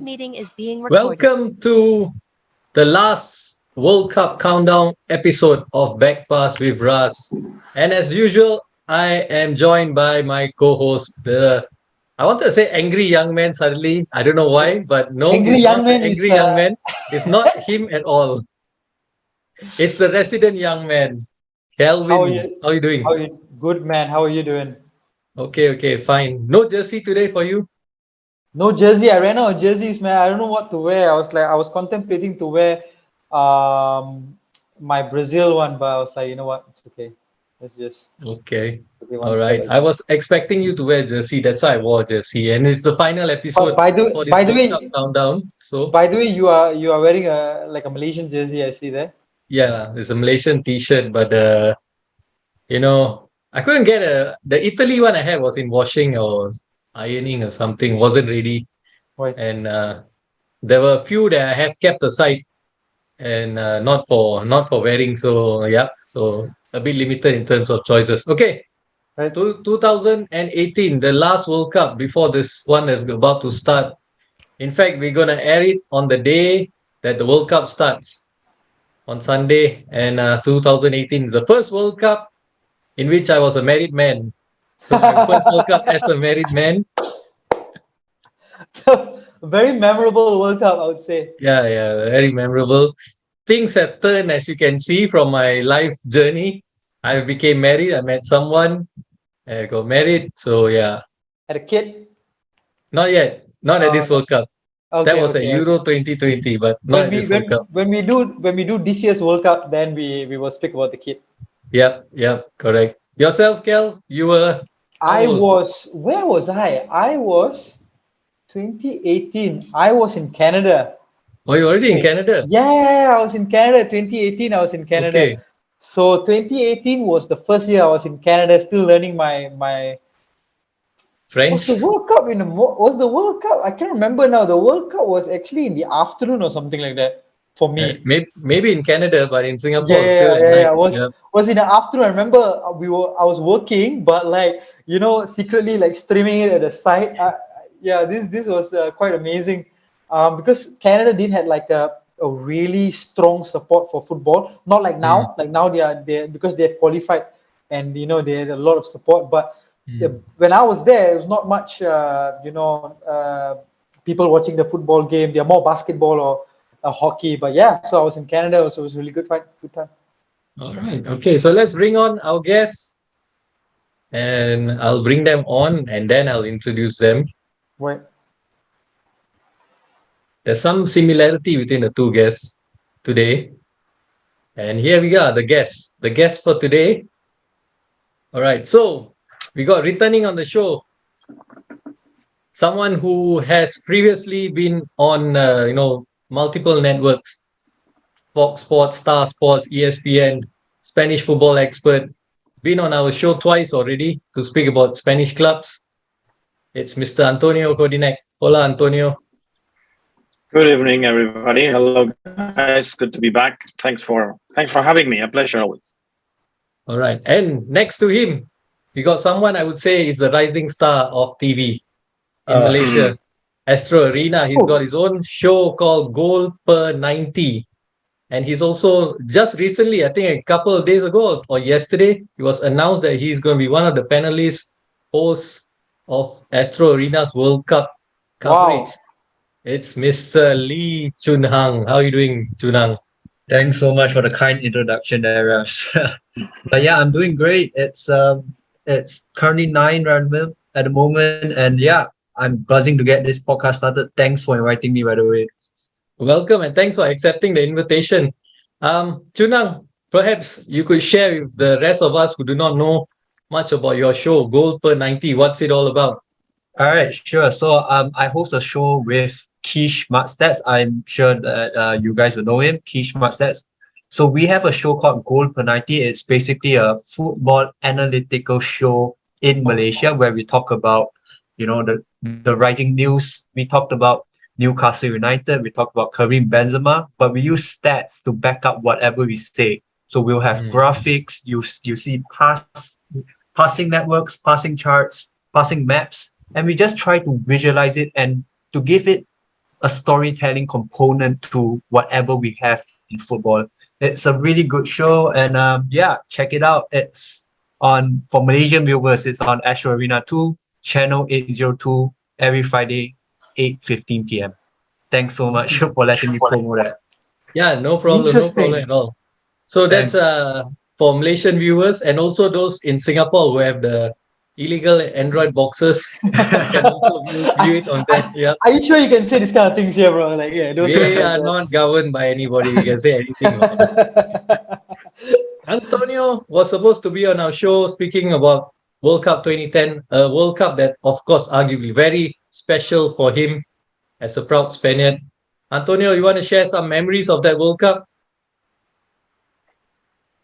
meeting is being recorded. Welcome to the last World Cup countdown episode of Back Pass with Ras. And as usual, I am joined by my co-host, I wanted to say angry young man suddenly. I don't know why, but no, Angry it's young not the man is angry young man. It's not him at all. It's the resident young man, how are Kelvin. you? How are you How doing? are you? Good man. How are you doing? Okay, fine. No jersey today for you? No jersey. I ran out of jerseys, man. I don't know what to wear. I was contemplating to wear my Brazil one, but I was like, you know what? It's okay. Let's just Okay. take it one All step right. at a I time. was expecting you to wear jersey. That's why I wore jersey. And it's the final But episode by the for this by the World Cup way, countdown. So by the way, you are wearing a like a Malaysian jersey. I see there. yeah, it's a Malaysian t-shirt, but I couldn't get the Italy one I had was in washing or ironing or something, wasn't ready. Right. And there were a few that I have kept aside and not for wearing. So yeah, so a bit limited in terms of choices. Okay. Right. 2018, the last World Cup before this one is about to start. In fact, we're gonna air it on the day that the World Cup starts on Sunday. And 2018 is the first World Cup in which I was a married man. So my first World Cup as a married man. Very memorable World Cup, I would say. Yeah, very memorable. Things have turned, as you can see from my life journey. I became married. I met someone. I got married. So yeah, Had a kid. not yet. Not at this No. World Cup. That Okay, was at okay. Euro 2020, but not when at we this World Cup. when we do this year's World Cup, then we will speak about the kid. Yep, correct. Yourself, Kel, you were how I old? was where was I? I was 2018. I was in Canada. Oh, you're already in Okay. Canada. Yeah, I was in Canada. 2018, I was in Canada. Okay. So 2018 was the first year I was in Canada, still learning my. Was the French? World Cup was the World Cup? I can't remember now. The World Cup was actually in the afternoon or something like that for me. Maybe in Canada, but in Yeah, Singapore, it's yeah, still at yeah, night. yeah. Yep. Was in the afternoon. I remember I was working, but like secretly like streaming it at the side. Yeah, this was quite amazing, because Canada did had like a really strong support for football. Not like Mm, now. Like now they because they have qualified, and they had a lot of support. But mm. when I was there, it was not much. People watching the football game. They're more basketball or hockey. But yeah, so I was in Canada, so it was really good fun, good time. All right. Okay, so let's bring on our guests and I'll bring them on and then I'll introduce them. Right. There's some similarity between the two guests today. And here we are, the guests. The guests for today. All right. So we got returning on the show someone who has previously been on multiple networks, Fox Sports, Star Sports, ESPN, Spanish football expert, been on our show twice already to speak about Spanish clubs. It's Mr. Antonio Codinach. Hola, Antonio. Good evening, everybody. Hello, guys. Good to be back. Thanks for having me. A pleasure always. All right. And next to him, we got someone I would say is the rising star of TV in Malaysia, Astro Arena. He's got Oh, his own show called Gol Per 90. And he's also just recently, I think a couple of days ago or yesterday, it was announced that he's going to be one of the panelists, hosts of Astro Arena's World Cup coverage. wow. It's Mr. Lee Chun Hang. How are you doing, Chun Hang? Thanks so much for the kind introduction there, Ras. But yeah, I'm doing great. It's currently 9 at the moment, and yeah, I'm buzzing to get this podcast started. Thanks for inviting me, by the way. Welcome and thanks for accepting the invitation. Chun Hang, perhaps you could share with the rest of us who do not know much about your show, Goal Per 90. What's it all about? All right, sure. So I host a show with Kish Matstats. I'm sure that you guys will know him, Kish Matstats. So we have a show called Gol Per 90. It's basically a football analytical show in Malaysia where we talk about, the rising news. We talked about Newcastle United. We talked about Karim Benzema, but we use stats to back up whatever we say. So we'll have Mm. graphics. You see passing networks, passing charts, passing maps, and we just try to visualize it and to give it a storytelling component to whatever we have in football. It's a really good show, and yeah, check it out. It's on, for Malaysian viewers, it's on Astro Arena 2, channel 802, every Friday, 8:15 p.m. Thanks so much for letting me promo that. Yeah, no problem Interesting. at all. So that's Thanks. for Malaysian viewers, and also those in Singapore who have the illegal Android boxes can also view it on there. Yeah. Are you sure you can say this kind of things here, bro? Like, yeah, those who have We like are not governed by anybody. We can say anything. Antonio was supposed to be on our show speaking about World Cup 2010, a World Cup that, of course, arguably very special for him as a proud Spaniard. Antonio, you want to share some memories of that World Cup?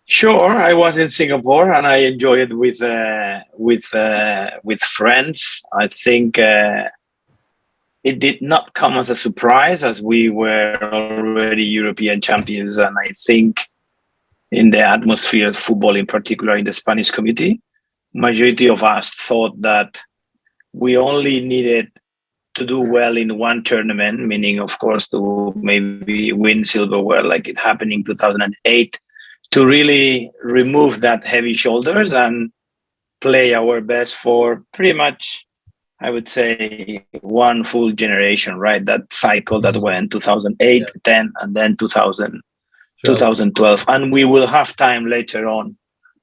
Sure, I was in Singapore and I enjoyed it with friends. I think it did not come as a surprise as we were already European champions, and I think in the atmosphere of football, in particular in the Spanish community, majority of us thought that we only needed to do well in one tournament, meaning, of course, to maybe win silverware like it happened in 2008, to really remove that heavy shoulders and play our best for pretty much, I would say, one full generation, right? That cycle that went 2008, 10, and then 2012. And we will have time later on,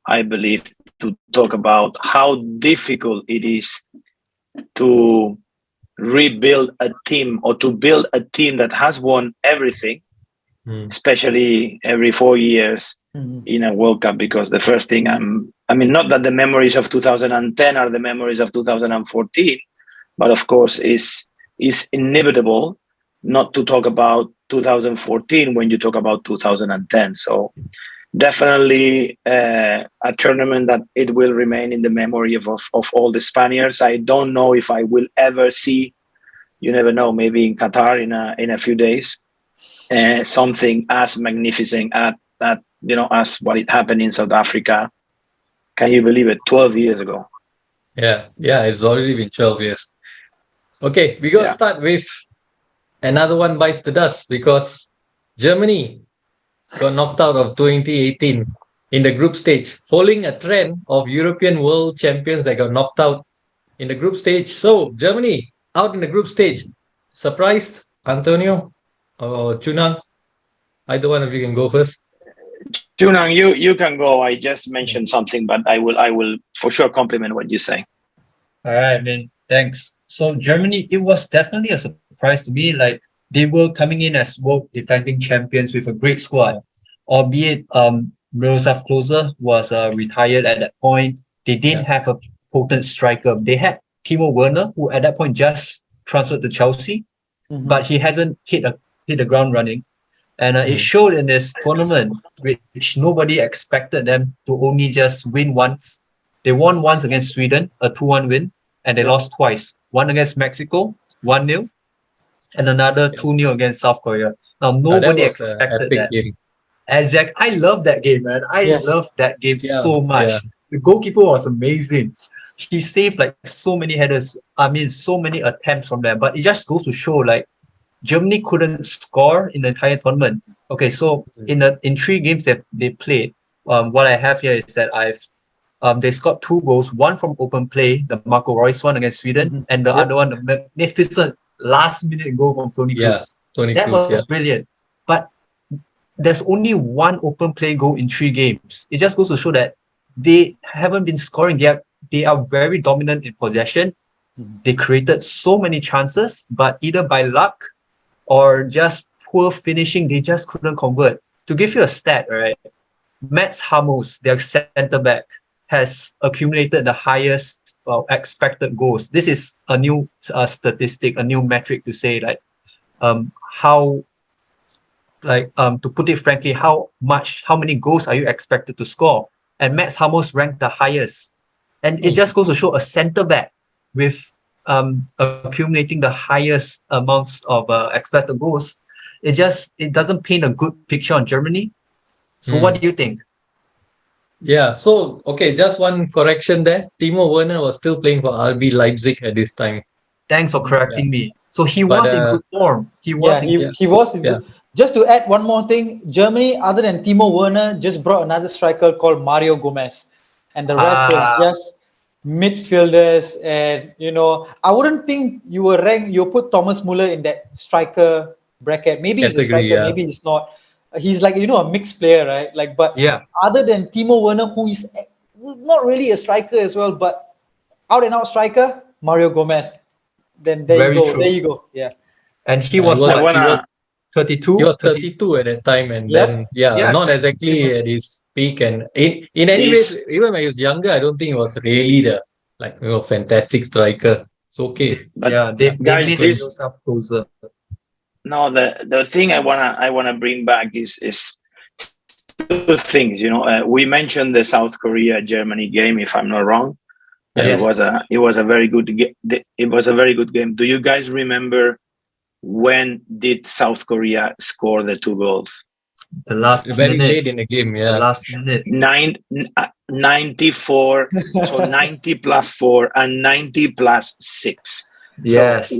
I believe, to talk about how difficult it is to rebuild a team or to build a team that has won everything, especially every 4 years in a World Cup. Because the first thing I mean, not that the memories of 2010 are the memories of 2014, but of course is inevitable not to talk about 2014 when you talk about 2010. So definitely a tournament that it will remain in the memory of all the Spaniards. I don't know if I will ever see, you never know, maybe in Qatar in a few days, something as magnificent as what it happened in South Africa. Can you believe it? 12 years ago. Yeah, it's already been 12 years. Okay, we got to start with another one bites the dust, because Germany got knocked out of 2018 in the group stage, following a trend of European world champions that got knocked out in the group stage. So Germany out in the group stage. Surprised, Antonio or Chunang? Either one of you can go first. Junang, you can go. I just mentioned something, but I will for sure compliment what you say. All right, man. Thanks. So Germany, it was definitely a surprise to me. Like, they were coming in as world defending champions with a great squad, albeit Miroslav Klose was retired at that point. They didn't have a potent striker. They had Timo Werner, who at that point just transferred to Chelsea, but he hasn't hit the ground running. And it showed in this tournament, which nobody expected them to only just win once. They won once against Sweden, a 2-1 win, and they lost twice. One against Mexico, 1-0, and another 2-0 against South Korea. Now, nobody expected that. Game. Exactly. I love that game, man. I love that game so much. The goalkeeper was amazing. He saved like so many headers. I mean, so many attempts from them. But it just goes to show, like, Germany couldn't score in the entire tournament. Okay, so in 3 games that they played, what I have here is that they scored 2 goals, one from open play, the Marco Reus one against Sweden, and the other one, the magnificent last-minute goal from Toni Kroos. That was brilliant. But there's only one open play goal in 3 games. It just goes to show that they haven't been scoring. They are very dominant in possession. They created so many chances, but either by luck or just poor finishing, they just couldn't convert. To give you a stat, right? Mats Hummels, their centre back, has accumulated the highest expected goals. This is a new statistic, a new metric to say, like, to put it frankly, how many goals are you expected to score? And Mats Hummels ranked the highest. And it just goes to show a centre back with accumulating the highest amounts of expected goals. It doesn't paint a good picture on Germany. So what do you think? Yeah, so okay, just one correction there. Timo Werner was still playing for RB Leipzig at this time. Thanks for correcting me. So he But, was in good form. He was Yeah, in he, good. he was in yeah. good. Just to add one more thing, Germany, other than Timo Werner, just brought another striker called Mario Gomez, and the rest was Ah, just midfielders. And I wouldn't think you put Thomas Muller in that striker bracket. Maybe he's a Category, striker, yeah. maybe he's not. He's like a mixed player, right? Like, but yeah. other than Timo Werner, who is not really a striker as well, but out and out striker, Mario Gomez. Then there you Very go, there true. you go. Yeah, And he He was was I what? He wanna was 32, 30. 32 at that time, and yep. then Yeah. not He exactly was, at his peak. And in any ways, this even when he was younger, I don't think he was really the fantastic striker. It's okay. but yeah. Yeah. They guys, made this themselves closer. no the thing I wanna bring back is two things. We mentioned the South Korea Germany game, if I'm not wrong. It Yes. was a very good it was a very good game. Do you guys remember when did South Korea score the two goals? The last Very minute. late in the game, The yeah. last minute. 94, so 90 plus 4 and 90 plus 6. Yes. So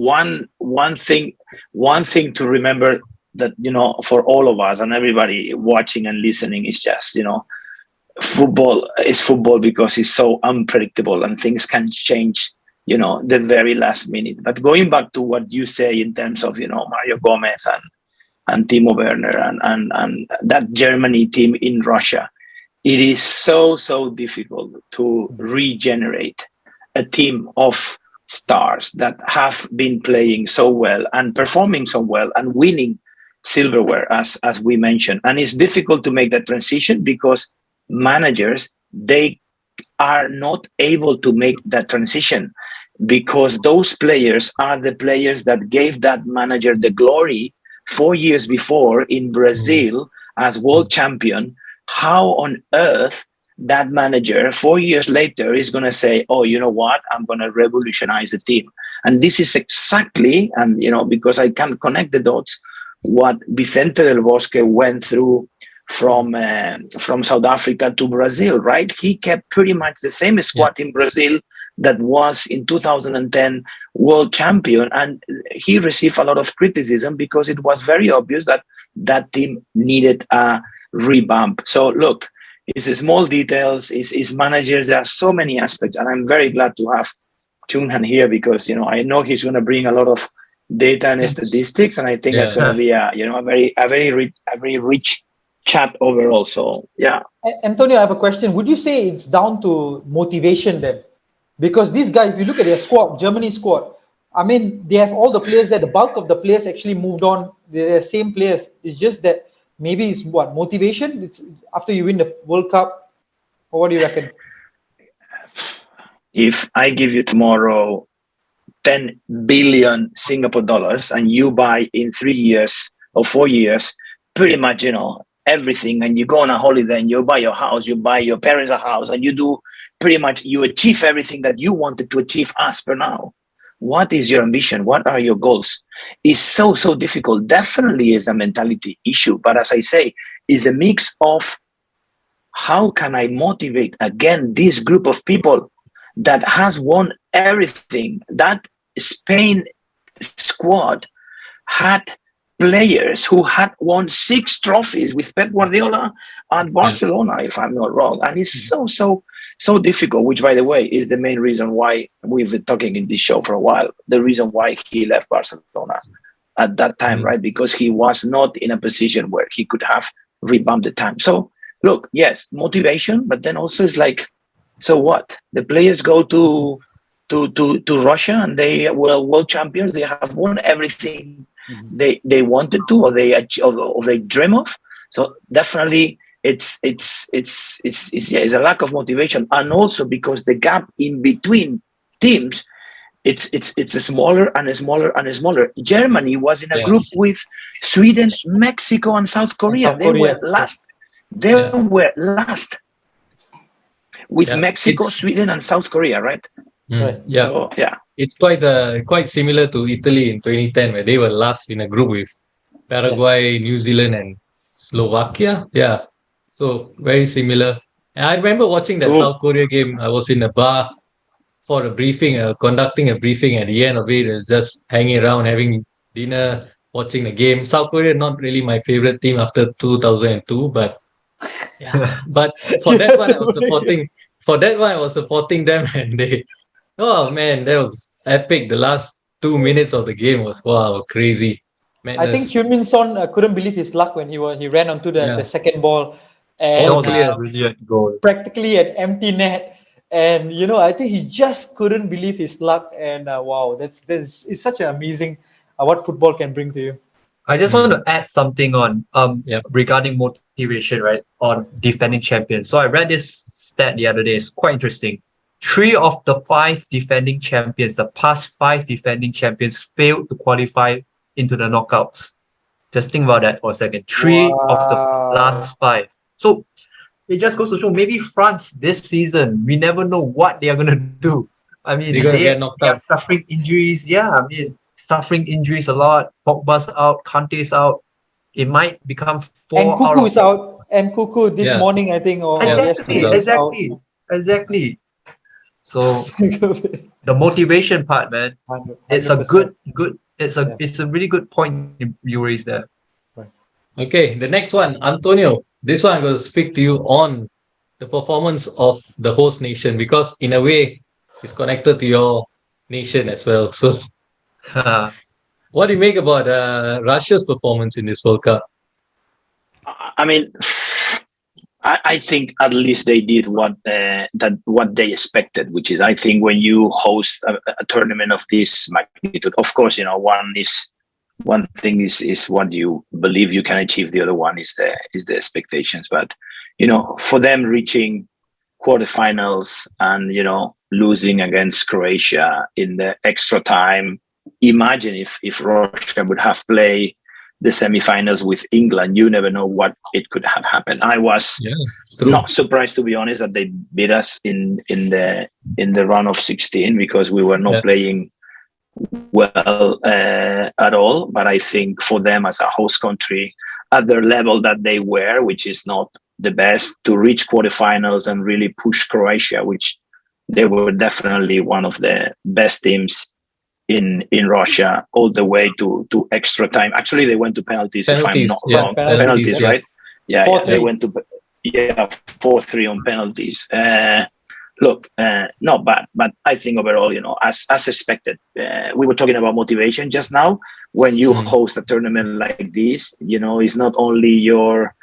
one thing to remember, that for all of us and everybody watching and listening, is just football is football, because it's so unpredictable and things can change the very last minute. But going back to what you say in terms of Mario Gomez and Timo Werner and that Germany team in Russia, it is so difficult to regenerate a team of stars that have been playing so well and performing so well and winning silverware, as we mentioned. And it's difficult to make that transition because managers, they are not able to make that transition, because those players are the players that gave that manager the glory 4 years before in Brazil as world champion. How on earth that manager 4 years later is going to say, oh, you know what, I'm going to revolutionize the team? And this is exactly, and because I can connect the dots, what Vicente del Bosque went through from South Africa to Brazil, right? He kept pretty much the same squad in Brazil that was in 2010 world champion, and he received a lot of criticism because it was very obvious that that team needed a revamp. So look, it's small details, it's managers, there are so many aspects, and I'm very glad to have Chun here, because I know he's going to bring a lot of data and statistics, and I think it's going to be a very rich chat overall. So yeah. Antonio, I have a question. Would you say it's down to motivation then? Because these guys, if you look at their squad, Germany squad, I mean, they have all the players there. The bulk of the players actually moved on. They're the same players. It's just that maybe it's motivation? It's after you win the World Cup, or what do you reckon? If I give you tomorrow 10 billion Singapore dollars and you buy in 3 years or 4 years, pretty much, everything, and you go on a holiday and you buy your house, you buy your parents a house, and you do pretty much, you achieve everything that you wanted to achieve as per now. What is your ambition? What are your goals? It's so difficult. Definitely is a mentality issue. But as I say, it's a mix of how can I motivate again this group of people that has won everything. That Spain squad had players who had won 6 trophies with Pep Guardiola at Barcelona, if I'm not wrong. And it's so difficult, which, by the way, is the main reason why we've been talking in this show for a while. The reason why he left Barcelona at that time, right? Because he was not in a position where he could have revamped the time. So look, yes, motivation, but then also it's like, so what? The players go to Russia and they were world champions. They have won everything they wanted to, or they dream of. So definitely, it's a lack of motivation, and also because the gap in between teams, it's smaller and smaller and smaller. Germany was in a group with Sweden, Mexico, and South Korea. They were last. They were last with Mexico, Sweden, and South Korea, right? Right. Yeah. So yeah. It's quite similar to Italy in 2010, where they were last in a group with Paraguay, New Zealand, and Slovakia. Yeah. So very similar. And I remember watching that Cool. South Korea game. I was in a bar for a briefing, conducting a briefing. At the end of it, is just hanging around, having dinner, watching the game. South Korea not really my favorite team after 2002, but yeah. But for that one, I was supporting. For that one, I was supporting them, and they. Oh man, that was epic. The last 2 minutes of the game was wow, crazy I think madness. Hyun-Min Son couldn't believe his luck when he ran onto the Yeah, second ball, That and was a yeah. brilliant goal. practically an empty net. And I think he just couldn't believe his luck. And wow, that's it's such an amazing what football can bring to you. I just want to add something on Yep. regarding motivation, right? On defending champions. So I read this stat the other day. It's quite interesting. 3 of the 5 defending champions, the past 5 defending champions, failed to qualify into the knockouts. Just think about that for a second. 3 of the Wow. last 5. So it just goes to show maybe France this season, we never know what they are gonna do. I mean, They're gonna get knocked they are out. suffering injuries. Yeah, I mean, suffering injuries a lot. Pogba's out, Kante's out. It might become And 4 out Cuckoo of is out. And Cuckoo this Yeah, morning, I think, or yeah, exactly, it's yesterday, out. is out. exactly. So 100%. the motivation part, man, it's a it's a really good point you raised there. Okay, the next one, Antonio. This one I'm going to speak to you on the performance of the host nation because in a way it's connected to your nation as well. So, what do you make about Russia's performance in this World Cup? I mean, I think at least they did what they expected, which is I think when you host a tournament of this magnitude, of course, one thing is what you believe you can achieve. The other one is the expectations. But for them reaching quarterfinals and losing against Croatia in the extra time. Imagine if Russia would have played the semifinals with England. You never know what it could have happened. I was Yeah, true. not surprised, to be honest, that they beat us in the round of 16 because we were not playing well at all. But I think for them as a host country, at their level that they were, which is not the best, to reach quarterfinals and really push Croatia, which they were definitely one of the best teams in Russia, all the way to extra time. Actually, they went to penalties, if I'm not wrong. Penalties, yeah. right? Yeah, 4-3. they went to 4-3 on penalties. Look, not bad, but I think overall, as expected, we were talking about motivation just now. When you host a tournament like this, it's not only your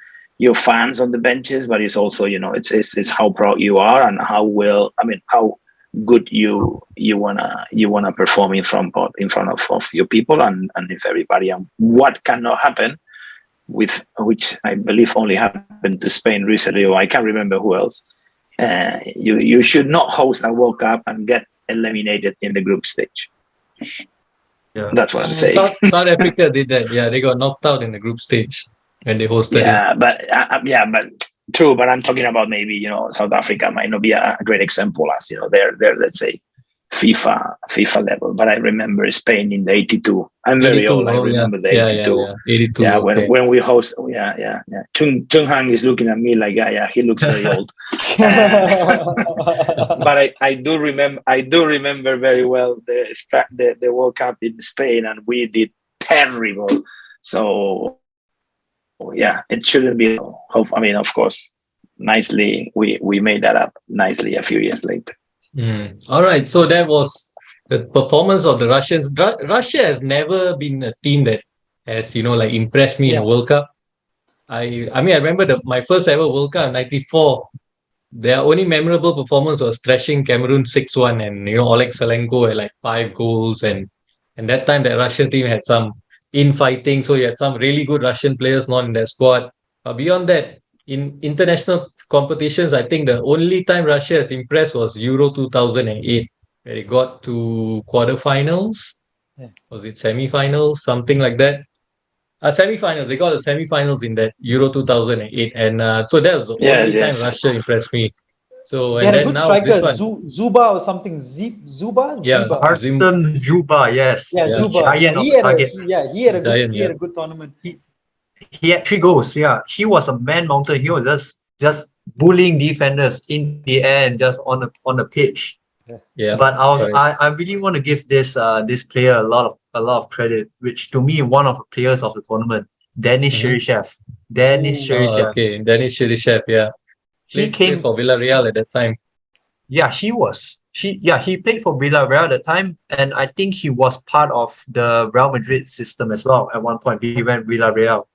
fans on the benches, but it's also, it's how proud you are and how good you wanna perform in front of your people and if everybody, and what cannot happen with which I believe only happened to Spain recently, or I can't remember who else. You should not host a World Cup and get eliminated in the group stage. Yeah, that's what I'm saying. South Africa did that. Yeah, they got knocked out in the group stage when they hosted it. But true. But I'm talking about maybe South Africa might not be a great example as they're let's say FIFA level. But I remember Spain in the 82. I'm very 82, old. I remember the 82. Yeah. 82. Yeah, okay. when we host, Chun Han is looking at me like, he looks very old. But I do remember very well the World Cup in Spain, and we did terrible. So yeah, it shouldn't be. Of course, nicely we made that up nicely a few years later. All right, so that was the performance of the Russians. Russia has never been a team that has impressed me in a World Cup. I remember my first ever World Cup in '94. Their only memorable performance was thrashing Cameroon 6-1, and Oleg Salenko had like 5 goals, and that time that Russian team had some infighting, so you had some really good Russian players not in their squad. But beyond that, in international competitions, I think the only time Russia has impressed was Euro 2008, where it got to quarterfinals. Was it semifinals, something like that? Semifinals. They got the semifinals in that Euro 2008, and so that was the only time Russia impressed me. So They and had a then good now striker, this one, Zuba or something. Zuba. Artem Juba, yes, Zuba. giant of the target. He had a good tournament. He had 3 goals. Yeah, he was a man mountain. He was just bullying defenders in the air and just on the pitch. Yeah. But Correct. I really want to give this player a lot of credit, which to me one of the players of the tournament, Denis Mhm. Cheryshev. Denis Ooh. Oh, Cheryshev. okay. Denis Cheryshev, yeah. He Played came for Villarreal at that time. Yeah, he played for Villarreal at the time, and I think he was part of the Real Madrid system as well. At one point, he went Villarreal,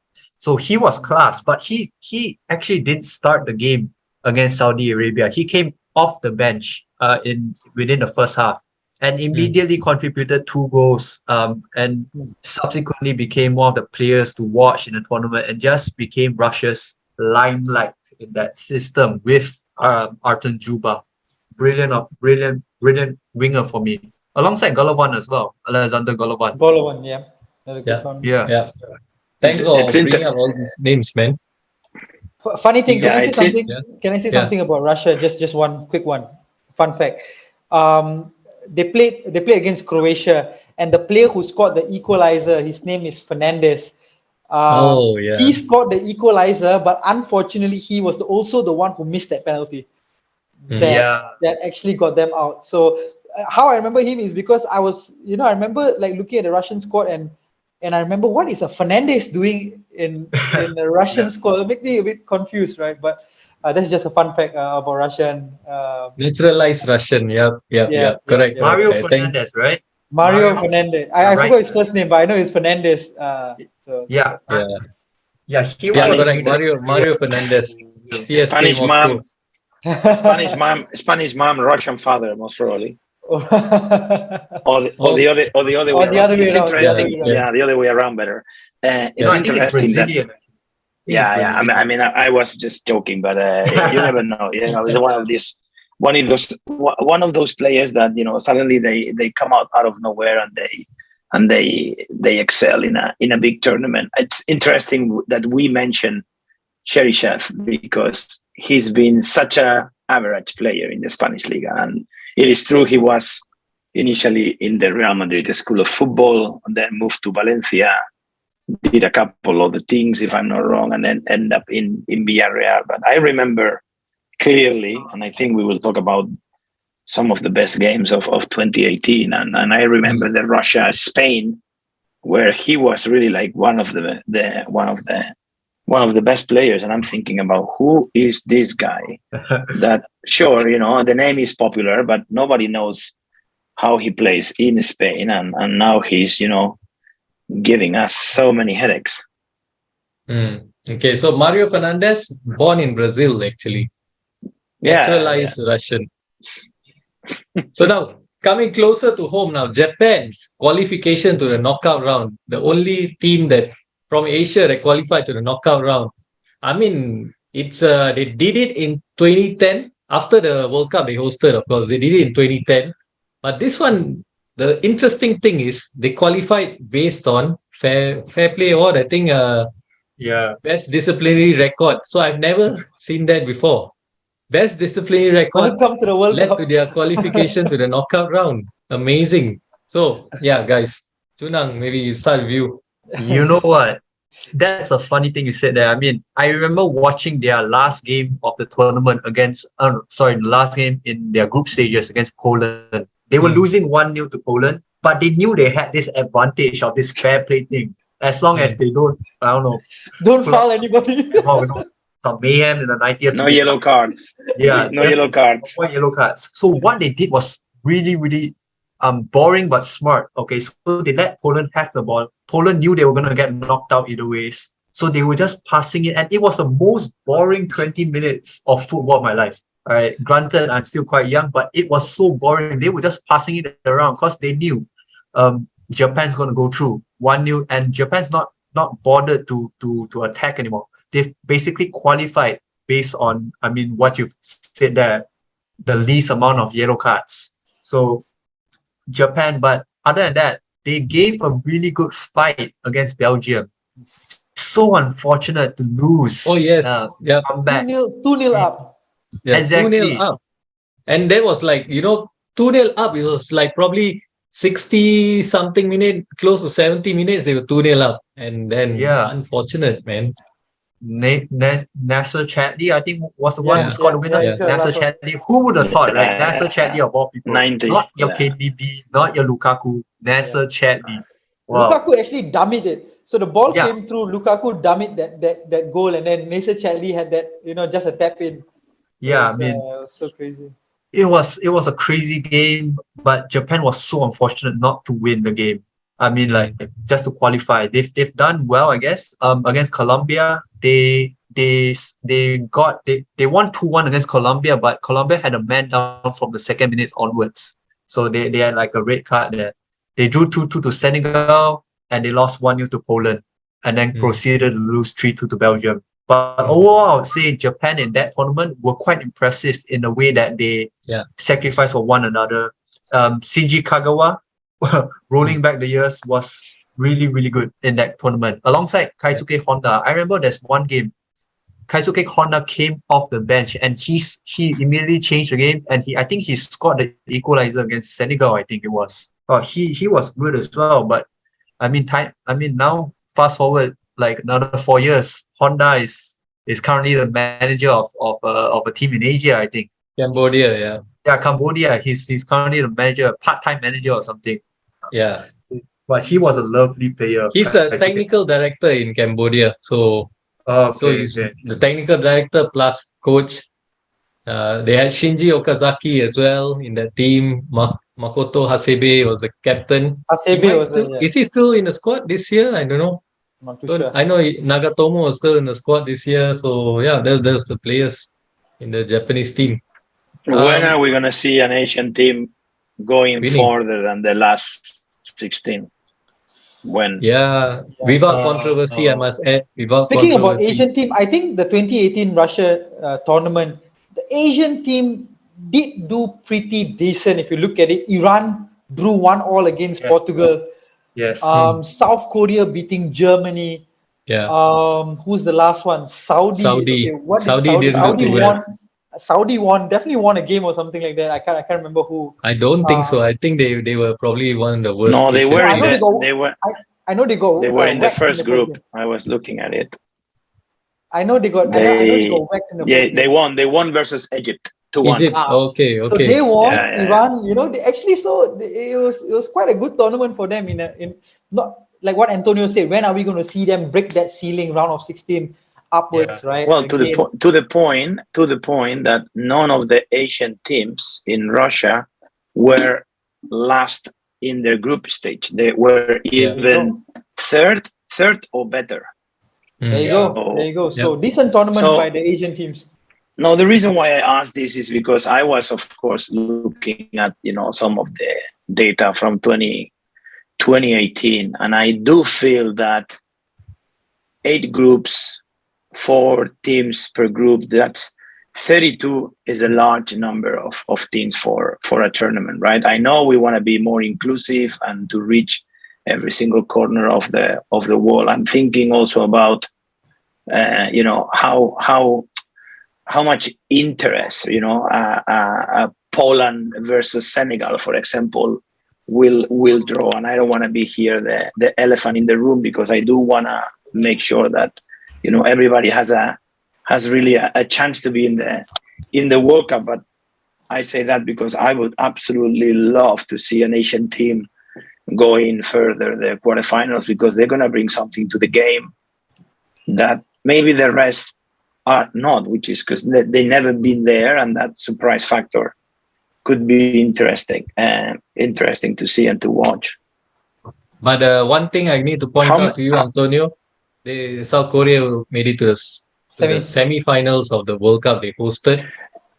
so he was class. But he actually didn't start the game against Saudi Arabia. He came off the bench in within the first half, and Mm. immediately contributed 2 goals. And Mm. subsequently became one of the players to watch in the tournament, and just became Russia's limelight in that system with Artem Juba. Brilliant winger for me. Alongside Golovin as well, Alexander Golovin. Golovin, yeah, another good Yeah. one. Yeah. Yeah. It's Thanks it's for inter- bringing up all these names, man. Funny thing, can yeah, I say it's it. something? Yeah. Can I say Yeah. something about Russia? Just one quick one. Fun fact. Um, they played against Croatia, and the player who scored the equalizer, his name is Fernandez. Oh, yeah. He scored the equalizer, but unfortunately, he was also the one who missed that penalty Mm. that Yeah. that actually got them out. So how I remember him is because I remember like looking at the Russian squad, and I remember what is a Fernandez doing in the Russian Yeah. squad. It made me a bit confused, right? But that's just a fun fact about Russian. Naturalized Russian. Yep. Yep. Yeah, Yep. yeah, Correct. yeah. Correct. Mario I think. Fernandez, right? Mario Mario, Fernandez. yeah, I right. forgot his first name, but I know it's Fernandez. So Yeah. Yeah. Yeah, he Yeah. was Spanish Correct. rated Mario Fernandez. CSK Spanish Moscow. mom, Spanish mom, Russian father, most probably, or Oh. the other way or the around. other way It's around. The other Yeah. way interesting. around. Yeah. Yeah, the other way around better. No, It's Yeah. I think it's interesting that. Brazilian. I think it's Yeah, yeah. Brazilian. I was just joking, but you never know. You know, it's one of those players that suddenly they come out of nowhere and they excel in a big tournament. It's interesting that we mention Cheryshev because he's been such a average player in the Spanish Liga, and it is true he was initially in the Real Madrid School of Football, and then moved to Valencia, did a couple of the things, if I'm not wrong, and then end up in Villarreal. But I remember clearly, and I think we will talk about some of the best games of 2018, and I remember Mm. the Russia Spain, where he was really like one of the best players, and I'm thinking about who is this guy. That sure, the name is popular, but nobody knows how he plays in Spain, and now he's giving us so many headaches. Mm. Okay. So Mario Fernandez, born in Brazil, actually. Yeah, yeah. Naturalized Russian. So now coming closer to home now, Japan's qualification to the knockout round, the only team that from Asia that qualified to the knockout round. I mean, it's they did it in 2010 after the World Cup they hosted. Of course, they did it in 2010. But this one, the interesting thing is they qualified based on fair play award. I think Yeah. best disciplinary record. So I've never seen that before. Best disciplinary record Welcome to the World led Cup. to their qualification to the knockout round. Amazing. So yeah, guys, Chunang, maybe you start with you. You know what? That's a funny thing you said there. I mean, I remember watching their last game of the tournament the last game in their group stages against Poland. They were Mm, losing 1-0 to Poland, but they knew they had this advantage of this fair play thing. As long as mm, they don't, I don't know, Don't pull up foul anybody. some mayhem in the 90th No minute. yellow cards. Yeah, No just yellow cards. avoid yellow cards. So what they did was really boring but smart. Okay, so they let Poland have the ball. Poland knew they were gonna get knocked out either ways. So they were just passing it, and it was the most boring 20 minutes of football of my life. All right. Granted, I'm still quite young, but it was so boring. They were just passing it around because they knew Japan's gonna go through 1-0, and Japan's not bothered to attack anymore. They've basically qualified based on, I mean, what you've said there, the least amount of yellow cards. So Japan, but other than that, they gave a really good fight against Belgium. So unfortunate to lose. Oh yes, yeah, Come 2 back. 0 2-0 up. yeah, 2-0 Exactly. up. And that was like, 2-0 up. It was like probably 60 something minute, close to 70 minutes, they were 2-0 up. And then Yeah. unfortunate, man. Nasser Chadli, I think was the one who scored the winner. he scored the Nasser last one. Chadli. Who would have thought, right? Yeah, Nasser Chadli of all people. 90. Not your Yeah. KDB, not your Lukaku. Nasser Chadli. Wow. Lukaku actually dummied it. So the ball Yeah. came through. Lukaku dummied that goal, and then Nasser Chadli had that, just a tap in. Yeah, It was, I mean, it was so crazy. it was a crazy game, but Japan was so unfortunate not to win the game. I mean, like, just to qualify, they've done well, I guess. Against Colombia, they won 2-1 against Colombia, but Colombia had a man down from the second minute onwards, so they had like a red card there. They drew 2-2 to Senegal, and they lost 1-0 to Poland, and then proceeded to lose 3-2 to Belgium. But overall, I would say Japan in that tournament were quite impressive in the way that they sacrificed for one another. Shinji Kagawa, rolling back the years, was really, really good in that tournament. Alongside Kaisuke Honda, I remember there's one game, Kaisuke Honda came off the bench and he immediately changed the game, and I think he scored the equalizer against Senegal, I think it was. He was good as well, but I mean now fast forward like another 4 years, Honda is currently the manager of a team in Asia, I think. Cambodia, yeah. Yeah, Cambodia. He's currently the manager, part-time manager or something. Yeah. But he was a lovely player. He's a technical director in Cambodia. So he's the technical director plus coach. They had Shinji Okazaki as well in that team. Makoto Hasebe was the captain. Is he still in the squad this year? I don't know. Not too sure. I know Nagatomo was still in the squad this year. So yeah, there's the players in the Japanese team. When are we going to see an Asian team going further than the last 16? When? Yeah, without controversy, I must add. Speaking about Asian team, I think the 2018 Russia tournament, the Asian team did do pretty decent. If you look at it, Iran drew 1-1 against Portugal. Yes. South Korea beating Germany. Yeah. Who's the last one? Saudi. Okay, what did Saudi won? Saudi definitely won a game or something like that. I can't remember who. I don't think so. I think they were probably one of the worst. No, they were. I know they were in the first group. I was looking at it. I know they got. I know they got whacked in the first they won. They won versus Egypt 2-1. Egypt. Okay. So they won. Iran. They actually it was quite a good tournament for them. In not like what Antonio said. When are we going to see them break that ceiling round of 16 upwards? Right. Well, to the point that none of the Asian teams in Russia were last in their group stage. They were even third or better. There you go. So decent tournament by the Asian teams. No, the reason why I asked this is because I was, of course, looking at some of the data from 2018, and I do feel that 8 groups, 4 teams per group, that's 32 is a large number of teams for a tournament, right? I know we want to be more inclusive and to reach every single corner of the world. I'm thinking also about how much interest Poland versus Senegal, for example, will draw. And I don't want to be here the elephant in the room, because I do want to make sure that everybody has really a chance to be in the World Cup. But I say that because I would absolutely love to see an Asian team going further the quarterfinals, because they're going to bring something to the game that maybe the rest are not, which is because they never been there, and that surprise factor could be interesting to see and to watch. But one thing I need to point out to you, Antonio, South Korea made it to the semi-finals of the World Cup they hosted,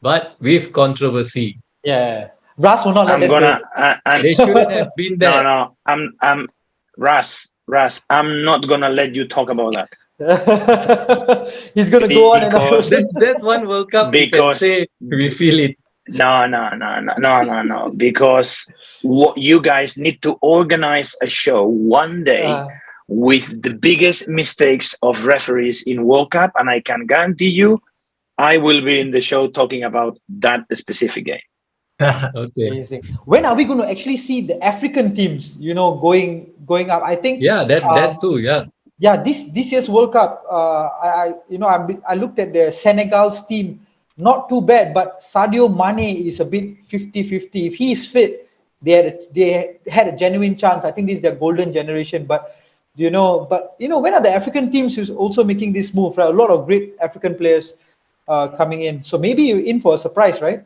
but with controversy. Yeah, Ras will not let them go. They shouldn't have been there. No, I'm Ras. I'm not gonna let you talk about that. He's gonna go on and on. That's one World Cup we can say we feel it. No. Because you guys need to organize a show one day with the biggest mistakes of referees in World Cup, and I can guarantee you, I will be in the show talking about that specific game. Okay. Amazing. When are we going to actually see the African teams, going up? I think. Yeah, that too. Yeah. yeah, this year's World Cup, I looked at the Senegal's team, not too bad, but Sadio Mane is a bit 50-50. If he is fit, they had a genuine chance. I think this is their golden generation. But when are the African teams who's also making this move? Right? A lot of great African players coming in. So maybe you're in for a surprise, right?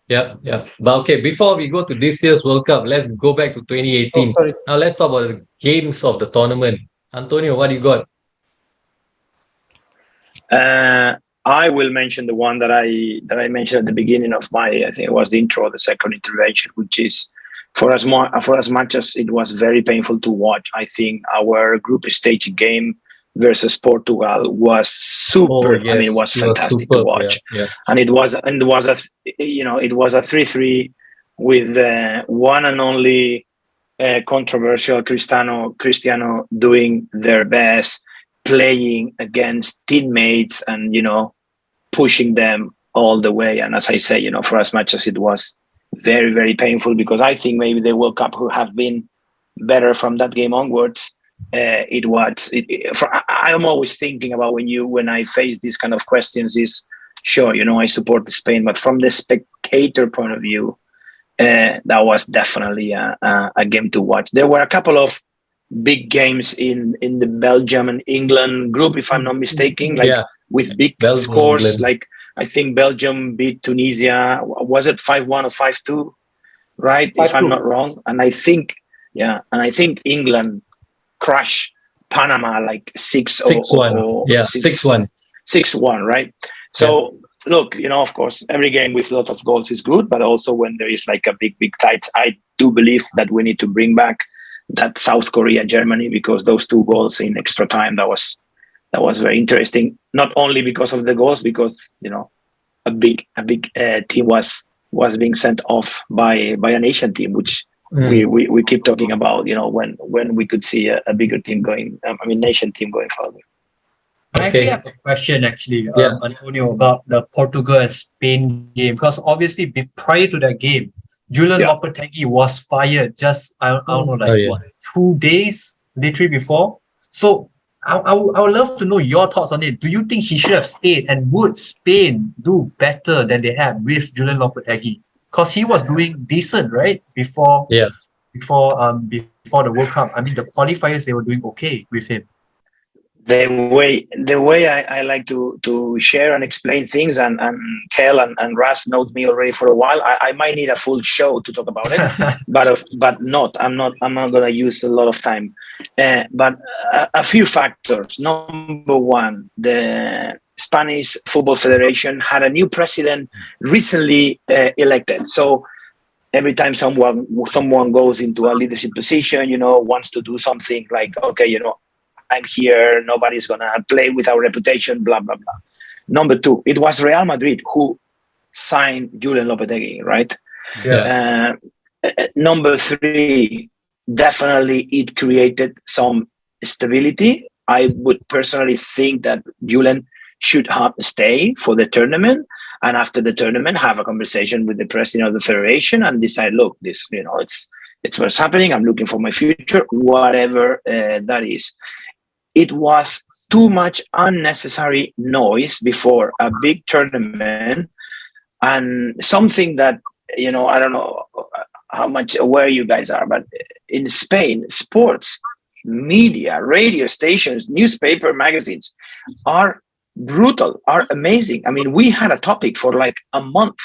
Yeah, yeah. But okay, before we go to this year's World Cup, let's go back to Oh, 2018. sorry. Now let's talk about the games of the tournament. Antonio, what do you got? I will mention the one that I mentioned at the beginning of my, I think it was the intro, the second intervention, which is for as much as it was very painful to watch. I think our group stage game versus Portugal was Oh super. I mean, it yes, was he was fantastic to superb. Yeah, watch, yeah. and it was a 3-3 with one and only controversial Cristiano doing their best, playing against teammates, and pushing them all the way. And as I say, for as much as it was very, very painful, because I think maybe the World Cup who have been better from that game onwards. I am always thinking about when I face these kind of questions is sure, I support Spain, but from the spectator point of view, that was definitely a game to watch. There were a couple of big games in the Belgium and England group, if I'm not mistaken, like Yeah, with big Belgium, scores. England. Like I think Belgium beat Tunisia. Was it 5-1 or 5-2? Right, if I'm 5-2. not wrong. And I think England crushed Panama like 6 6-1. or Yeah, 6 6-1. 6-1, right? Yeah. So look, of course, every game with a lot of goals is good, but also when there is like a big tight, I do believe that we need to bring back that South Korea Germany, because those 2 goals in extra time, that was very interesting. Not only because of the goals, because a big team was being sent off by an Asian team, which Mm. we keep talking about. When we could see a bigger team going, Asian team going further. I actually Okay. have a question, actually, Yeah. Antonio, about the Portugal and Spain game, because obviously prior to that game, Julian Yeah. Lopetegui was fired just I don't know, Oh, like yeah. what, 2 days literally before. So I would love to know your thoughts on it. Do you think he should have stayed, and would Spain do better than they have with Julian Lopetegui? Because he was doing decent, right? Before Yeah. before the World Cup. I mean, the qualifiers, they were doing okay with him. The way I like to share and explain things, and Kel and Ras know me already for a while. I might need a full show to talk about it, but I'm not gonna use a lot of time. But a few factors. Number one, the Spanish Football Federation had a new president recently elected. So every time someone goes into a leadership position, wants to do something like, okay, I'm here, nobody's gonna play with our reputation, blah blah blah. Number two, it was Real Madrid who signed Julian Lopetegui, right? Yeah. Number three, definitely it created some stability. I would personally think that Julian should have stay for the tournament, and after the tournament have a conversation with the president of the federation and decide, look, this, it's what's happening. I'm looking for my future, whatever that is. It was too much unnecessary noise before a big tournament, and something that, I don't know how much aware you guys are, but in Spain, sports media, radio stations, newspaper, magazines are brutal, are amazing. I mean, we had a topic for like a month,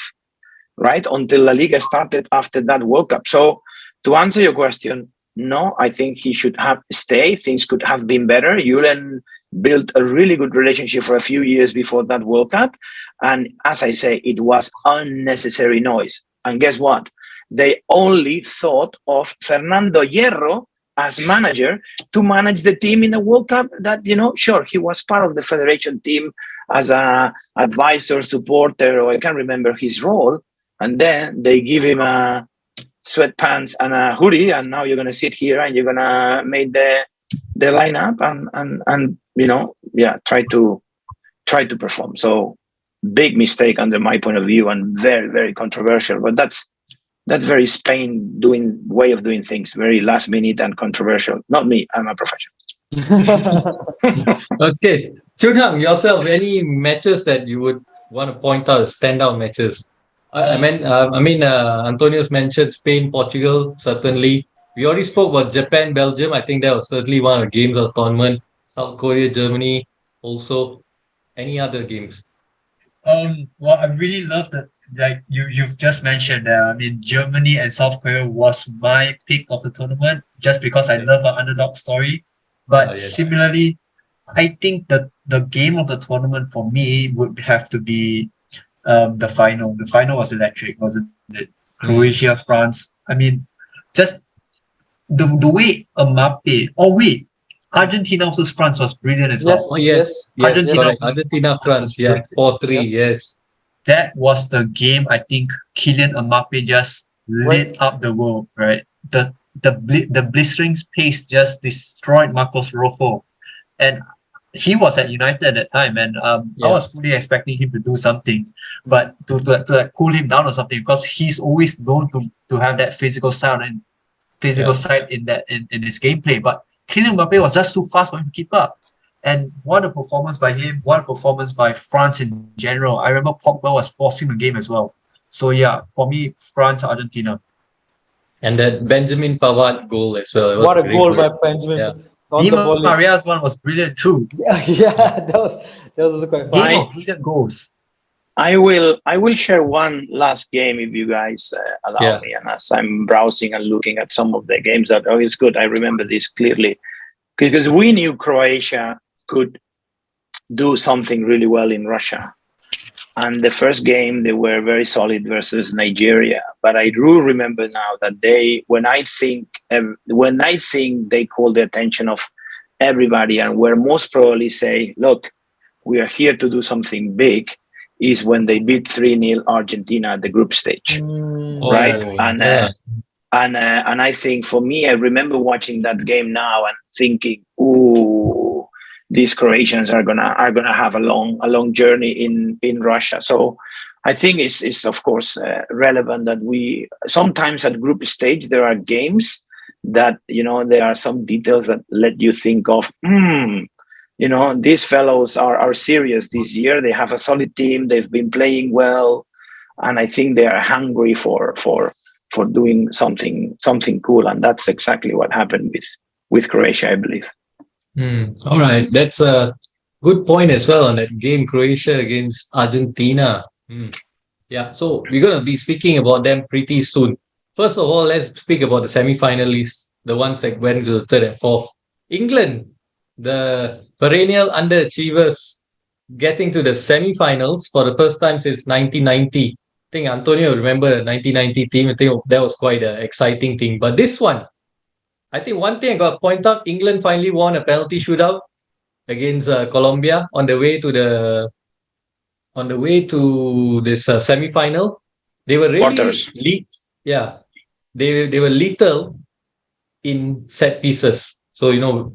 right, until La Liga started after that World Cup. So to answer your question, no, I think he should have stayed. Things could have been better. Julen built a really good relationship for a few years before that World Cup. And as I say, it was unnecessary noise. And guess what? They only thought of Fernando Hierro as manager to manage the team in the World Cup. That, sure, he was part of the federation team as a advisor, supporter, or I can't remember his role. And then they give him a sweatpants and a hoodie, and now you're gonna sit here and you're gonna make the lineup and try to perform. So big mistake under my point of view, and very, very controversial. But that's very Spain way of doing things, very last minute and controversial. Not me, I'm a professional. Okay, Chun, yourself, any matches that you would want to point out as standout matches? Antonio's mentioned Spain, Portugal, certainly. We already spoke about Japan, Belgium. I think that was certainly one of the games of the tournament. South Korea, Germany, also. Any other games? Well, I really love that. Like you've just mentioned, I mean, Germany and South Korea was my pick of the tournament just because I Yeah. love an underdog story. Ah, But yes. similarly, I think that the game of the tournament for me would have to be the final. The final was electric, wasn't it? Mm. Croatia, France. I mean, just the way Mbappe. Oh wait, Argentina versus France was brilliant as well. Oh, Yes, yes, yes, Argentina yes. correct. versus Argentina, France was France, yeah, brilliant. 4-3, Yep. yes. That was the game I think Kylian Mbappe just Right. lit up the world, right? The blistering pace just destroyed Marcos Rojo, and he was at United at that time, and I Yeah, was fully expecting him to do something, but to like pull him down or something because he's always known to have that physical yeah. side in his gameplay. But Kylian Mbappe was just too fast for him to keep up. And what a performance by him, what a performance by France in general. I remember Pogba was forcing the game as well. So yeah, for me, France, Argentina. And that Benjamin Pavard goal as well. It was What a a great goal goal. by Yeah. Benjamin on Di the volley. Maria's one was brilliant too. Yeah, yeah, that was also quite Game fun. I of brilliant goals. I will share one last game if you guys allow Yeah. me. And as I'm browsing and looking at some of the games, that it's good. I remember this clearly because we knew Croatia could do something really well in Russia. And the first game they were very solid versus Nigeria. But I do remember now that when I think they called the attention of everybody and were most probably say, look, we are here to do something big, is when they beat 3-0 Argentina at the group stage, right? Oh, And yeah. and I think for me, I remember watching that game now and thinking, ooh, these Croatians are gonna have a long journey in Russia. So I think it's of course relevant that we sometimes at group stage there are games that there are some details that let you think of these fellows are serious this year. They have a solid team. They've been playing well, and I think they are hungry for doing something cool. And that's exactly what happened with Croatia, I believe. All right. That's a good point as well on that game, Croatia against Argentina. Yeah. So we're going to be speaking about them pretty soon. First of all, let's speak about the semi-finalists, the ones that went to the third and fourth. England, the perennial underachievers, getting to the semi-finals for the first time since 1990. I think Antonio remember the 1990 team. I think that was quite an exciting thing. But this one, I think one thing I got to point out, England finally won a penalty shootout against Colombia on the way to this semi-final. They were really Quarters. yeah, they were lethal in set pieces. So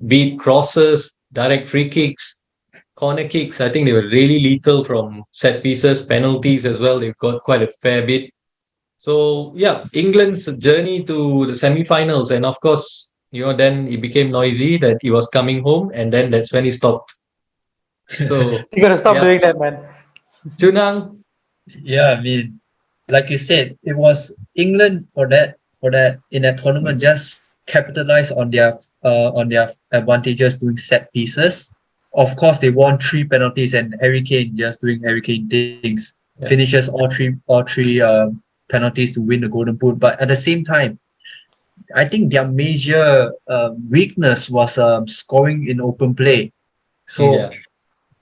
be it crosses, direct free kicks, corner kicks. I think they were really lethal from set pieces, penalties as well. They've got quite a fair bit. So yeah, England's journey to the semi-finals, and of course, then it became noisy that he was coming home, and then that's when he stopped. So You gotta stop yeah, doing that, man. Chunang, Yeah, I mean, like you said, it was England for that in that tournament just capitalized on their advantages doing set pieces. Of course, they won 3 penalties and Harry Kane just doing Harry Kane things, yeah, finishes all three penalties to win the Golden Boot. But at the same time, I think their major weakness was scoring in open play. So yeah,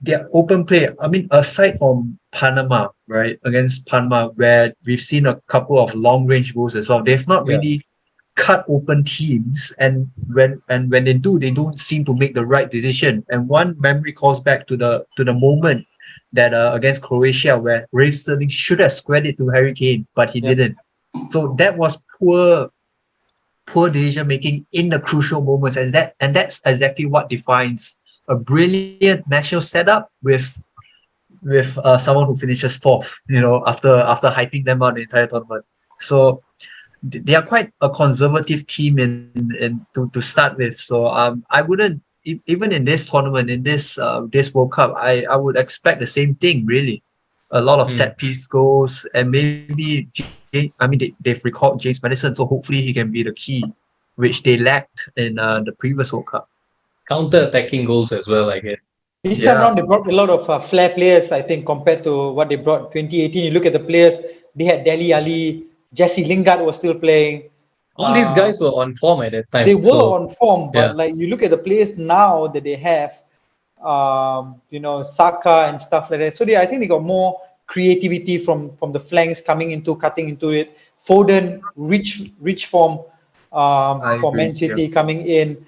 their open play, I mean, aside from Panama, right, against Panama, where we've seen a couple of long range goals as well, they've not yeah, really cut open teams. And when they do, they don't seem to make the right decision. And one memory calls back to the moment that against Croatia, where Raheem Sterling should have squared it to Harry Kane, but he Yep. didn't. So that was poor decision making in the crucial moments, and that's exactly what defines a brilliant national setup with someone who finishes fourth, after hyping them out the entire tournament. So they are quite a conservative team in to start with. So I wouldn't even in this tournament, in this World Cup, I would expect the same thing. Really, a lot of set piece goals, and maybe they've recalled James Maddison, so hopefully he can be the key, which they lacked in the previous World Cup. Counter-attacking goals as well, I guess. This time around, they brought a lot of flair players, I think, compared to what they brought 2018. You look at the players, they had Dele Alli, Jesse Lingard was still playing. All these guys were on form at that time. They were so, on form, but yeah. like you look at the players now that they have, Saka and stuff like that. So I think they got more creativity from the flanks cutting into it. Foden, rich form for Man City coming in.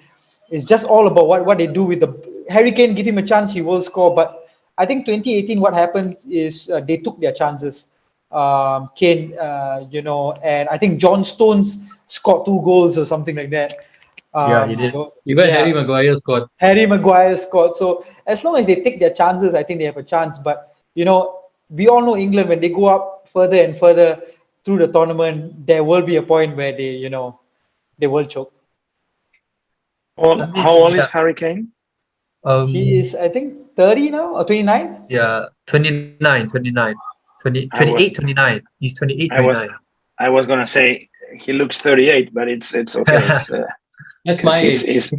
It's just all about what they do with the Harry Kane. Give him a chance, he will score. But I think 2018, what happened is they took their chances. Kane, and I think John Stones scored 2 goals or something like that. He did. Even Harry Maguire scored. Harry Maguire scored. So as long as they take their chances, I think they have a chance. But we all know England, when they go up further and further through the tournament, there will be a point where they will choke. How old is Harry Kane? He is, I think, 30 now or 29. Yeah, 29. 29. He's 28, 29. I was gonna say he looks 38, but it's okay. That's my age.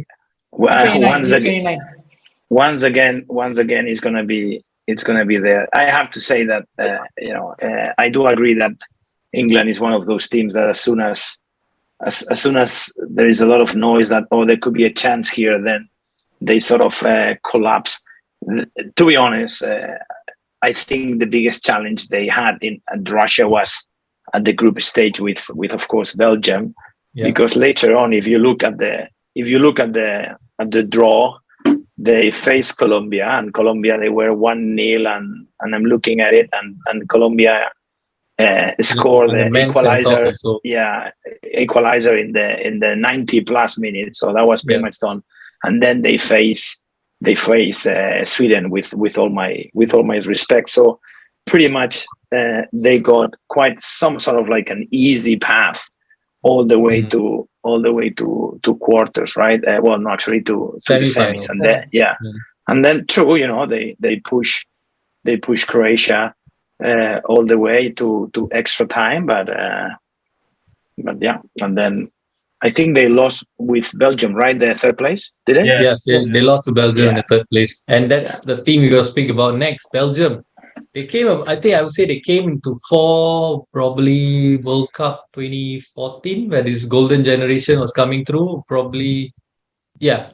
Once again, it's gonna be there. I have to say that I do agree that England is one of those teams that as soon as there is a lot of noise that there could be a chance here, then they sort of collapse. To be honest, I think the biggest challenge they had at Russia was at the group stage with of course Belgium, because later on, if you look at the draw, they faced Colombia, and Colombia they were 1-0, and I'm looking at it, and Colombia scored the equalizer. Equalizer in the 90 plus minutes, so that was pretty much done. And then they face Sweden with all my respect. So pretty much they got quite some sort of like an easy path all the way to quarters, right? Well, not actually to the semis, and then and then they push Croatia all the way to extra time, but and then I think they lost with Belgium, right? The third place, did they? Yes, they lost to Belgium in the third place, and that's the team we're going to speak about next. Belgium. They came up. I think I would say they came into 4 probably World Cup 2014, where this golden generation was coming through. Probably,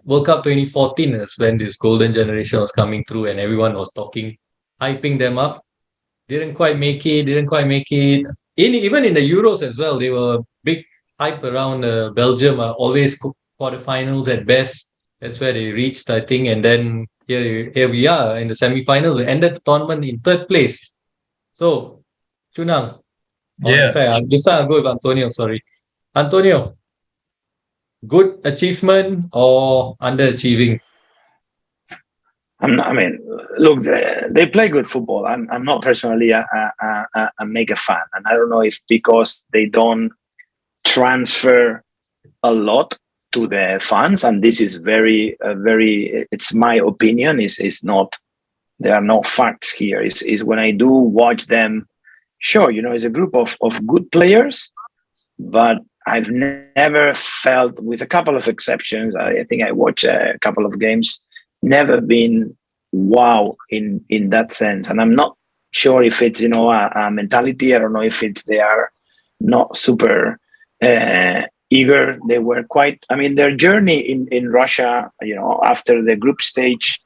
World Cup 2014 is when this golden generation was coming through, and everyone was hyping them up. Didn't quite make it. Even in the Euros as well, they were big hype around Belgium. Always quarterfinals at best. That's where they reached, I think, and then here we are in the semi-finals. We ended the tournament in 3rd place. So, Chunang. In fact, this time I'll go with Antonio. Sorry, Antonio. Good achievement or underachieving? Look, they play good football. I'm not personally a mega fan, and I don't know if because they don't transfer a lot to the fans, and this is very it's my opinion. Is not, there are no facts here. Is when I do watch them, sure, it's a group of good players, but I've never felt, with a couple of exceptions, I think I watched a couple of games, never been wow in that sense. And I'm not sure if it's a mentality. I don't know if it's they are not super eager. They were quite, their journey in Russia, after the group stage,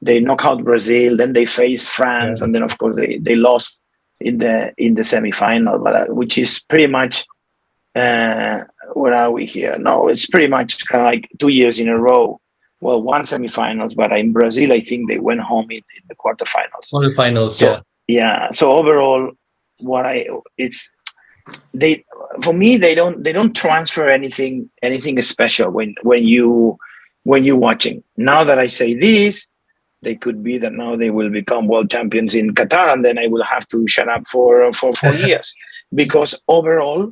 they knock out Brazil, then they face France, and then of course they lost in the semi-final, but which is pretty much where are we here? No, it's pretty much kind of like 2 years in a row. Well, 1 semi-finals, but in Brazil, I think they went home in the quarterfinals. So overall, for me, they don't transfer anything special when you're watching. Now that I say this, they could be that now they will become world champions in Qatar, and then I will have to shut up for 4 years, because overall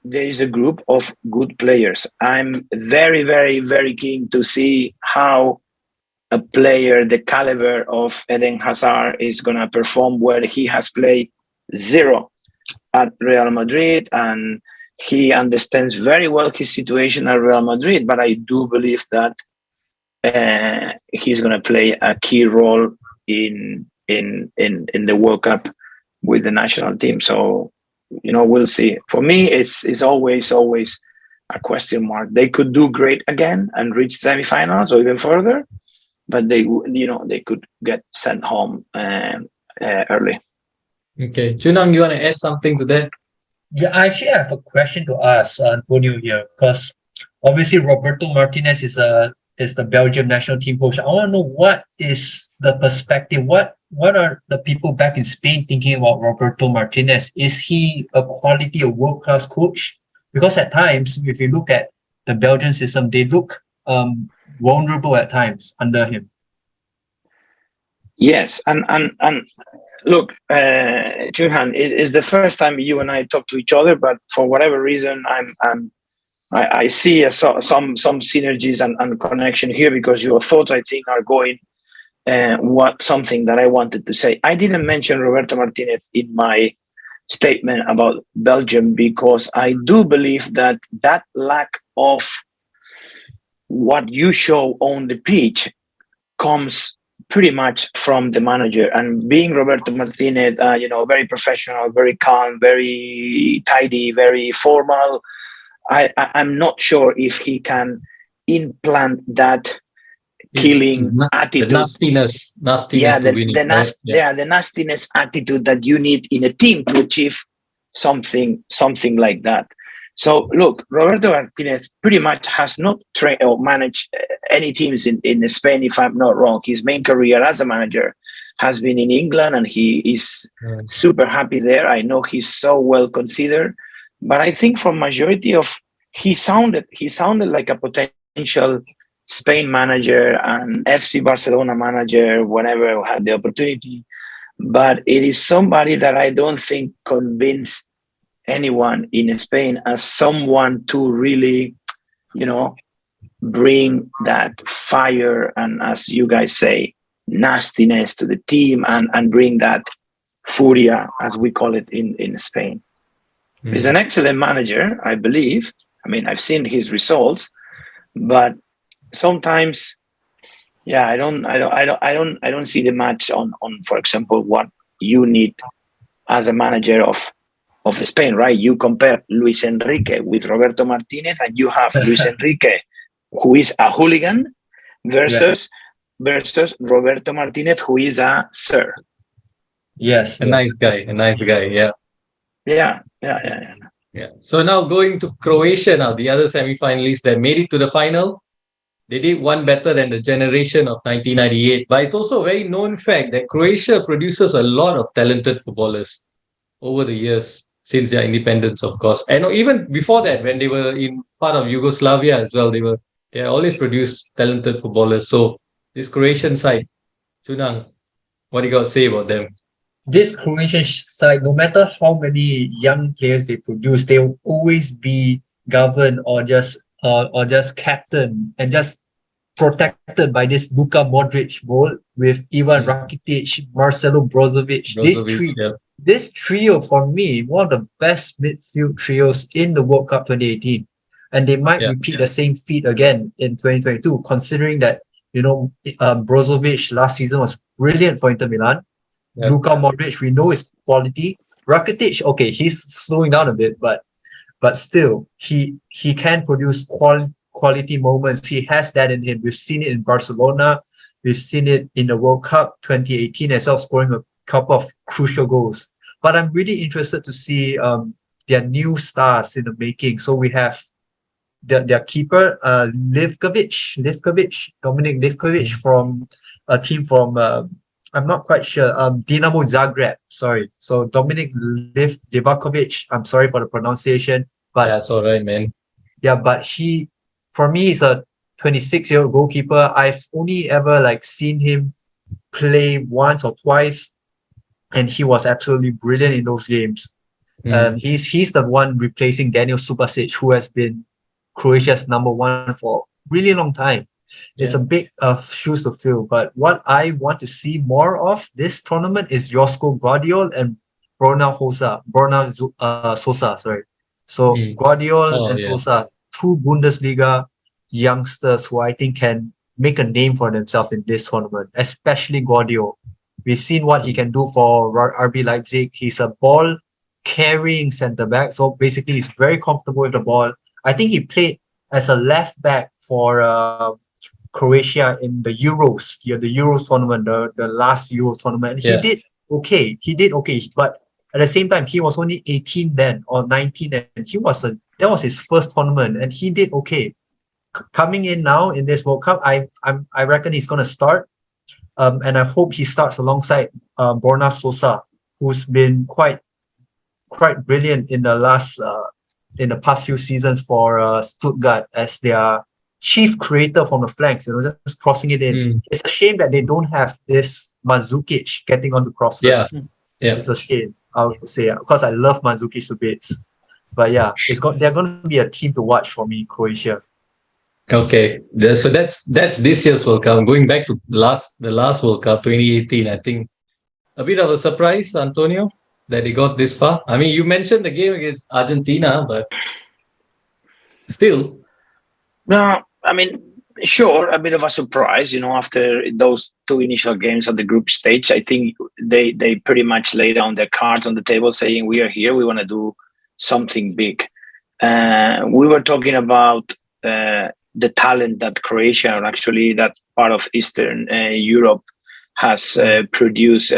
there is a group of good players. I'm very, very, very keen to see how a player the caliber of Eden Hazard is going to perform where he has played zero at Real Madrid, and he understands very well his situation at Real Madrid. But I do believe that he's going to play a key role in the World Cup with the national team. So, we'll see. For me, it's always a question mark. They could do great again and reach semifinals or even further, but they could get sent home early. Okay, Chunang, you want to add something to that? Yeah, I actually have a question to ask Antonio here, because obviously Roberto Martinez is the Belgium national team coach. I want to know what is the perspective. What are the people back in Spain thinking about Roberto Martinez? Is he a quality, a world-class coach? Because at times, if you look at the Belgian system, they look vulnerable at times under him. Yes, and look, Chunhan, it is the first time you and I talk to each other, but for whatever reason, I see some synergies and connection here, because your thoughts, I think, are going something that I wanted to say. I didn't mention Roberto Martinez in my statement about Belgium because I do believe that lack of what you show on the pitch comes pretty much from the manager. And being Roberto Martinez, very professional, very calm, very tidy, very formal, I'm not sure if he can implant that killing attitude. The nastiness the nastiness attitude that you need in a team to achieve something like that. So look, Roberto Martinez pretty much has not trained or managed any teams in Spain, if I'm not wrong. His main career as a manager has been in England, and he is super happy there. I know he's so well considered, but I think for majority of he sounded like a potential Spain manager and FC Barcelona manager whenever I had the opportunity. But it is somebody that I don't think convinced anyone in Spain as someone to really, bring that fire and, as you guys say, nastiness to the team and bring that furia, as we call it in Spain. He's an excellent manager, I believe. I mean, I've seen his results, but sometimes, I don't see the match on, for example, what you need as a manager of Spain, right? You compare Luis Enrique with Roberto Martinez, and you have Luis Enrique, who is a hooligan, versus Roberto Martinez, who is a sir. Yes, a nice guy. Yeah. So now going to Croatia now, the other semi-finalists that made it to the final. They did one better than the generation of 1998. But it's also a very known fact that Croatia produces a lot of talented footballers over the years since their independence, of course. And even before that, when they were in part of Yugoslavia as well, they always produced talented footballers. So this Croatian side, Chunang, what do you got to say about them? This Croatian side, no matter how many young players they produce, they will always be governed or just captain and just protected by this Luka Modric mold with Ivan Rakitic, Marcelo Brozovic. This trio, for me, one of the best midfield trios in the World Cup 2018. And they might repeat the same feat again in 2022, considering that, Brozovic last season was brilliant for Inter Milan. Yeah. Luka Modric, we know his quality. Rakitic, okay, he's slowing down a bit, but still, he can produce quality moments. He has that in him. We've seen it in Barcelona. We've seen it in the World Cup 2018 as well, scoring a couple of crucial goals. But I'm really interested to see their new stars in the making. So we have their keeper, Dominic Livkovic from a team from I'm not quite sure. Dinamo Zagreb. Sorry. So Dominic Livakovic. I'm sorry for the pronunciation, but that's all right, man. Yeah, but for me, he's a 26-year-old goalkeeper. I've only ever seen him play once or twice, and he was absolutely brilliant in those games. And he's the one replacing Daniel Subasic, who has been Croatia's number one for a really long time. It's a big shoes to fill. But what I want to see more of this tournament is Josko Guardiol and Sosa. Sorry. So Guardiol Oh and yeah. Sosa, two Bundesliga youngsters who I think can make a name for themselves in this tournament, especially Guardiol. We've seen what he can do for RB Leipzig. He's a ball carrying centre back. So basically, he's very comfortable with the ball. I think he played as a left back for Croatia in the Euros, the Euros tournament, the last Euros tournament. And he Yeah. did okay. He did okay, but at the same time, he was only 18 then or 19, and that was his first tournament, and he did okay. Coming in now in this World Cup, I reckon he's going to start, and I hope he starts alongside Borna Sosa, who's been quite brilliant in the past few seasons for Stuttgart as their chief creator from the flanks, just crossing it in. It's a shame that they don't have this Mandzukic getting onto crosses. Yeah. It's a shame, I would say, because I love Mandzukic to bits. But yeah, they're going to be a team to watch for me, Croatia. Okay. So that's this year's World Cup. Going back to the last World Cup, 2018, I think a bit of a surprise, Antonio, that he got this far. I mean, you mentioned the game against Argentina, but still. No, I mean, sure, a bit of a surprise, after those two initial games at the group stage. I think they pretty much lay down their cards on the table saying, we are here, we want to do something big. We were talking about the talent that Croatia, or actually that part of Eastern Europe, has produced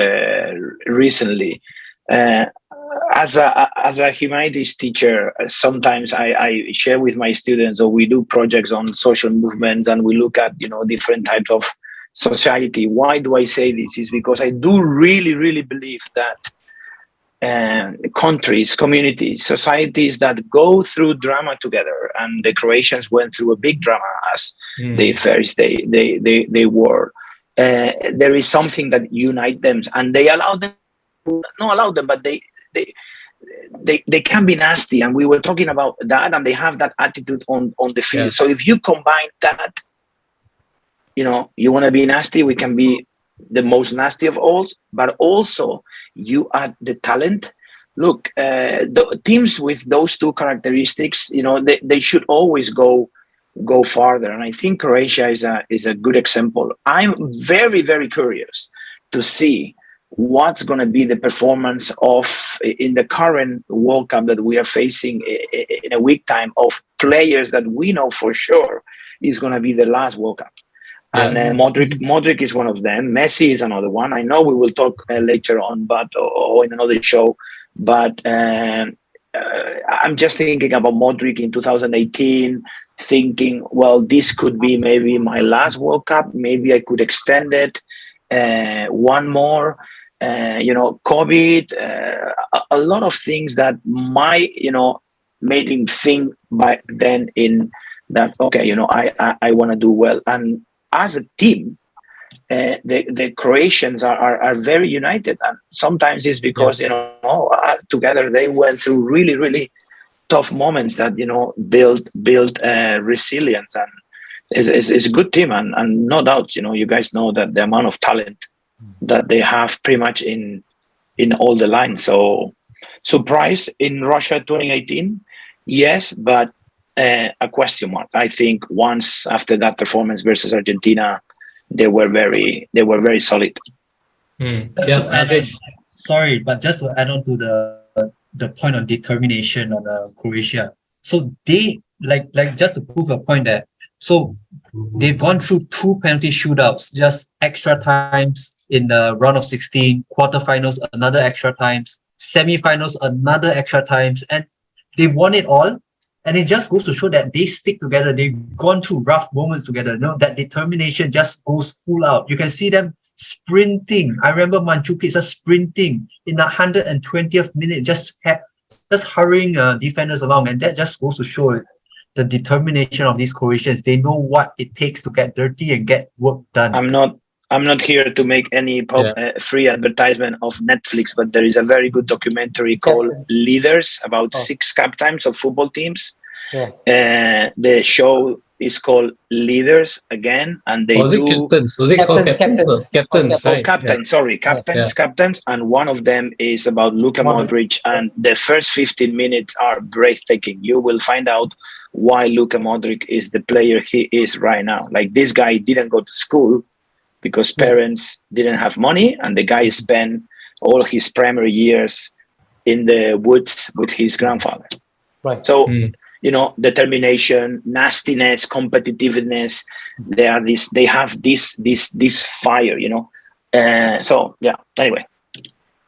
recently. As a humanities teacher, sometimes I share with my students, or we do projects on social movements, and we look at different types of society. Why do I say this? Is because I do really, really believe that countries, communities, societies that go through drama together, and the Croatians went through a big drama as they first they were. There is something that unites them, and they allow them, not allow them, but they can be nasty, and we were talking about that, and they have that attitude on the field. Yeah. So if you combine that, you want to be nasty, we can be the most nasty of all, but also you add the talent. Look, the teams with those two characteristics, they should always go farther, and I think Croatia is a good example. I'm very, very curious to see what's going to be the performance in the current World Cup that we are facing in a week time, of players that we know for sure is going to be the last World Cup. Yeah. And Modric is one of them. Messi is another one. I know we will talk later on, or in another show. But I'm just thinking about Modric in 2018, thinking, well, this could be maybe my last World Cup. Maybe I could extend it one more. COVID, a lot of things that might, made him think back then in that, okay, I want to do well. And as a team, the Croatians are very united, and sometimes it's because together they went through really, really tough moments that build resilience, and it's a good team, and no doubt you guys know that the amount of talent that they have pretty much in all the lines. So surprise in Russia 2018, yes, but a question mark. I think once after that performance versus Argentina, they were very solid. Sorry, but just to add on to the point on determination on Croatia. So they like just to prove a point there. So they've gone through two penalty shootouts, just extra times in the round of 16, quarterfinals, another extra times, semifinals, another extra times, and they won it all. And it just goes to show that they stick together. They've gone through rough moments together. That determination just goes full out. You can see them sprinting. I remember Mandzukic just sprinting in the 120th minute, just hurrying defenders along. And that just goes to show the determination of these Croatians. They know what it takes to get dirty and get work done. I'm not here to make any free advertisement of Netflix, but there is a very good documentary called Leaders about 6 captains of football teams. They show is called leaders again, and they Was it do. captains? Was it called captains? No, captains, Oh, right? captains, sorry, captains, and one of them is about Luka Modric, and the first 15 minutes are breathtaking. You will find out why Luka Modric is the player he is right now. Like, this guy didn't go to school because parents didn't have money, and the guy spent all his primary years in the woods with his grandfather. Right. So, determination, nastiness, competitiveness. They have this fire, So yeah. Anyway.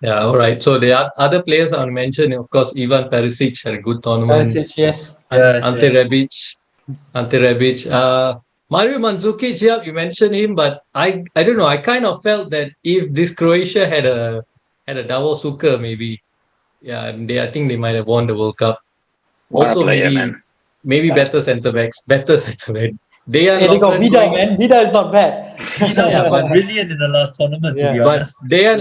Yeah. All right. So the other players I mentioned, of course, Ivan Perisic had a good tournament. Perisic, yes. Ante Rebic. Mario Mandzukic, yeah, you mentioned him, but I don't know. I kind of felt that if this Croatia had a double sucker, maybe, yeah, I think they might have won the World Cup. What Also, a player, man. maybe better centre backs, Dejan Hey, they got Lovren Vida, going. man. Vida is not bad. Vida was brilliant in the last tournament, to be But honest. Dejan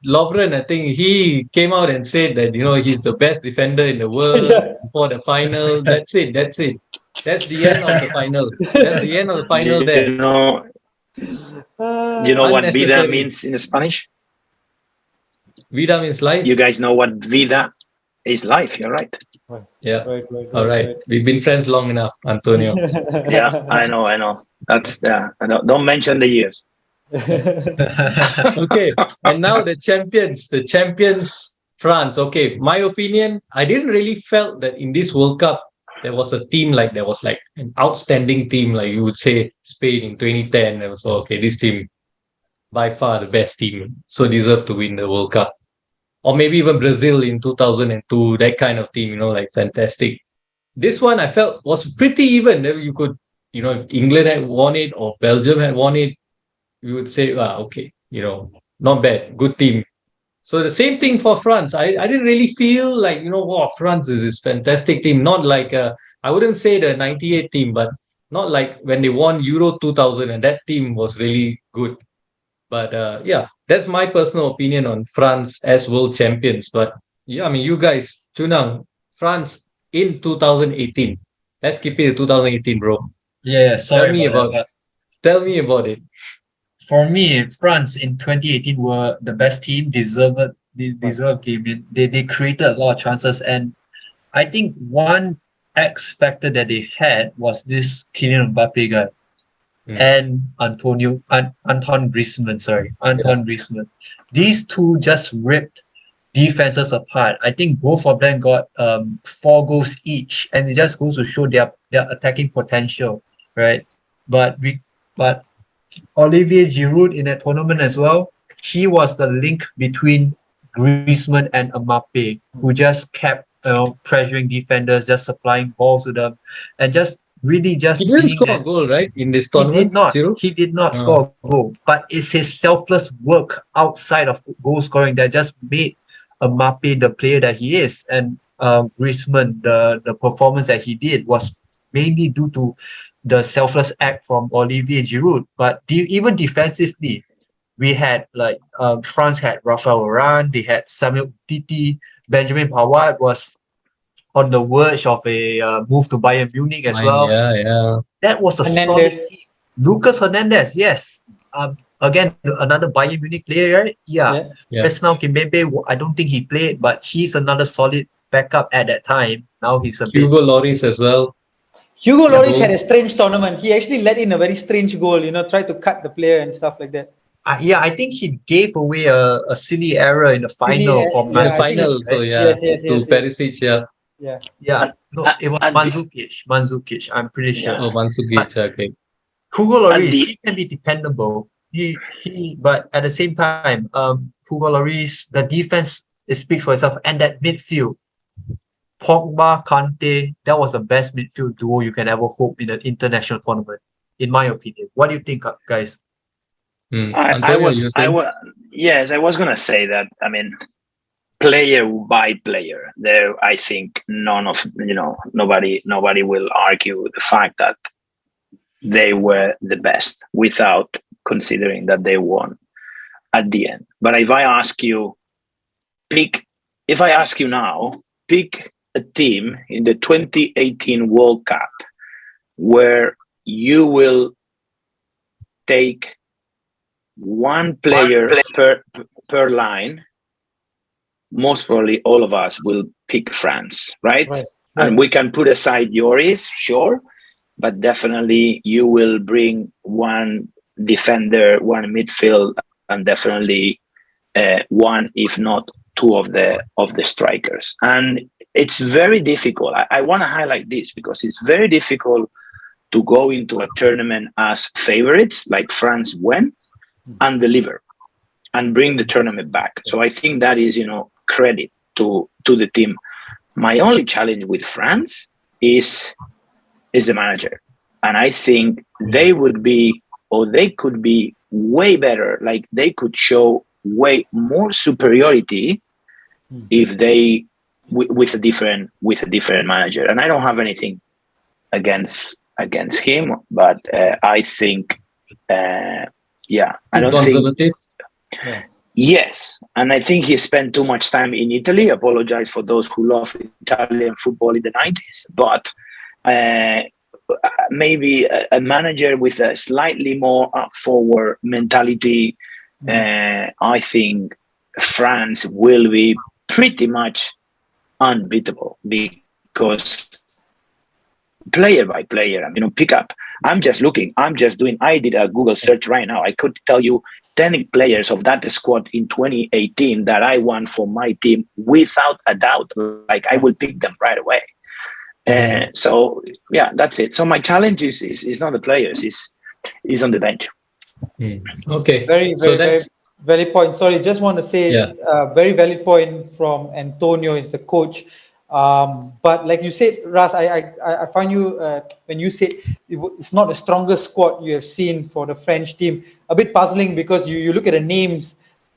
Lovren, I think he came out and said that he's the best defender in the world before the final. That's it. That's the end of the final. That's the end of the final. There. You know what vida Unnecessary. means in Spanish? Vida means life. You guys know what vida is? Life. You're right. Yeah. Right. All right. We've been friends long enough, Antonio. Yeah, I know. That's don't mention the years. Okay. And now the champions, France. Okay. My opinion, I didn't really felt that in this World Cup, there was like an outstanding team, like you would say Spain in 2010. There was, okay, this team by far the best team, so deserved to win the World Cup. Or maybe even Brazil in 2002, that kind of team, like fantastic. This one I felt was pretty even. You could, if England had won it or Belgium had won it, you would say, okay, not bad, good team. So the same thing for France. I didn't really feel like, wow, France is this fantastic team. Not like, I wouldn't say the 98 team, but not like when they won Euro 2000 and that team was really good. But yeah, that's my personal opinion on France as world champions. But yeah, I mean, you guys, Chunang, France in 2018. Let's keep it 2018, bro. Yeah, sorry Tell me about it. For me, France in 2018 were the best team, deserved game. They created a lot of chances, and I think one X factor that they had was this Kylian Mbappe guy and Anton Griezmann. These two just ripped defenses apart. I think both of them got 4 goals each, and it just goes to show their attacking potential, right? But Olivier Giroud in that tournament as well, he was the link between Griezmann and Mbappe, who just kept pressuring defenders, just supplying balls to them, and He didn't score a goal, right, in this tournament? He did not score a goal, but it's his selfless work outside of goal scoring that just made Mbappe the player that he is, and Griezmann, the performance that he did was mainly due to the selfless act from Olivier Giroud. But even defensively, we had France had Raphael Varane, they had Samuel Umtiti, Benjamin Pavard was on the verge of a move to Bayern Munich as well. Yeah. That was a solid team. Lucas Hernandez, yes. Again, another Bayern Munich player, right? Yeah. Just now, Kimpembe, I don't think he played, but he's another solid backup at that time. Now he's a Hugo Lloris as well. Hugo Lloris had a strange tournament. He actually let in a very strange goal, tried to cut the player and stuff like that. I think he gave away a silly error in the final. To Perisic, No, it was Mandzukic, I'm pretty sure. Oh, Mandzukic, okay. Hugo Lloris, he can be dependable. But at the same time, Hugo Lloris, the defense, it speaks for itself, and that midfield, Pogba, Kante, that was the best midfield duo you can ever hope in an international tournament, in my opinion. What do you think, guys? I was gonna say that. I mean, player by player, there I think nobody will argue the fact that they were the best without considering that they won at the end. But if I ask you now, pick a team in the 2018 World Cup where you will take one player per line. Most probably all of us will pick France, right? And we can put aside Yoris, sure, but definitely you will bring one defender, one midfield, and definitely one, if not two, of the strikers. And it's very difficult. I want to highlight this because it's very difficult to go into a tournament as favorites, like France went, and deliver and bring the tournament back. So I think that is, credit to the team. My only challenge with France is the manager. And I think they would be, or they could be way better. Like they could show way more superiority if they with a different manager. And I don't have anything against him, but I think, I don't conservative. think. Yes, and I think he spent too much time in Italy. Apologize for those who love Italian football in the 90s, but maybe a manager with a slightly more forward mentality. I think France will be pretty much unbeatable because player by player, pick up. I'm just looking. I did a Google search right now. I could tell you 10 players of that squad in 2018 that I want for my team without a doubt. Like I will pick them right away. So yeah, that's it. So my challenge is not the players, is on the bench. Okay. Very, So very, very that's valid point. Sorry, just want to say, very valid point from Antonio, is the coach. But like you said, Ras, I find you when you said it's not the strongest squad you have seen for the French team, a bit puzzling because you look at the names,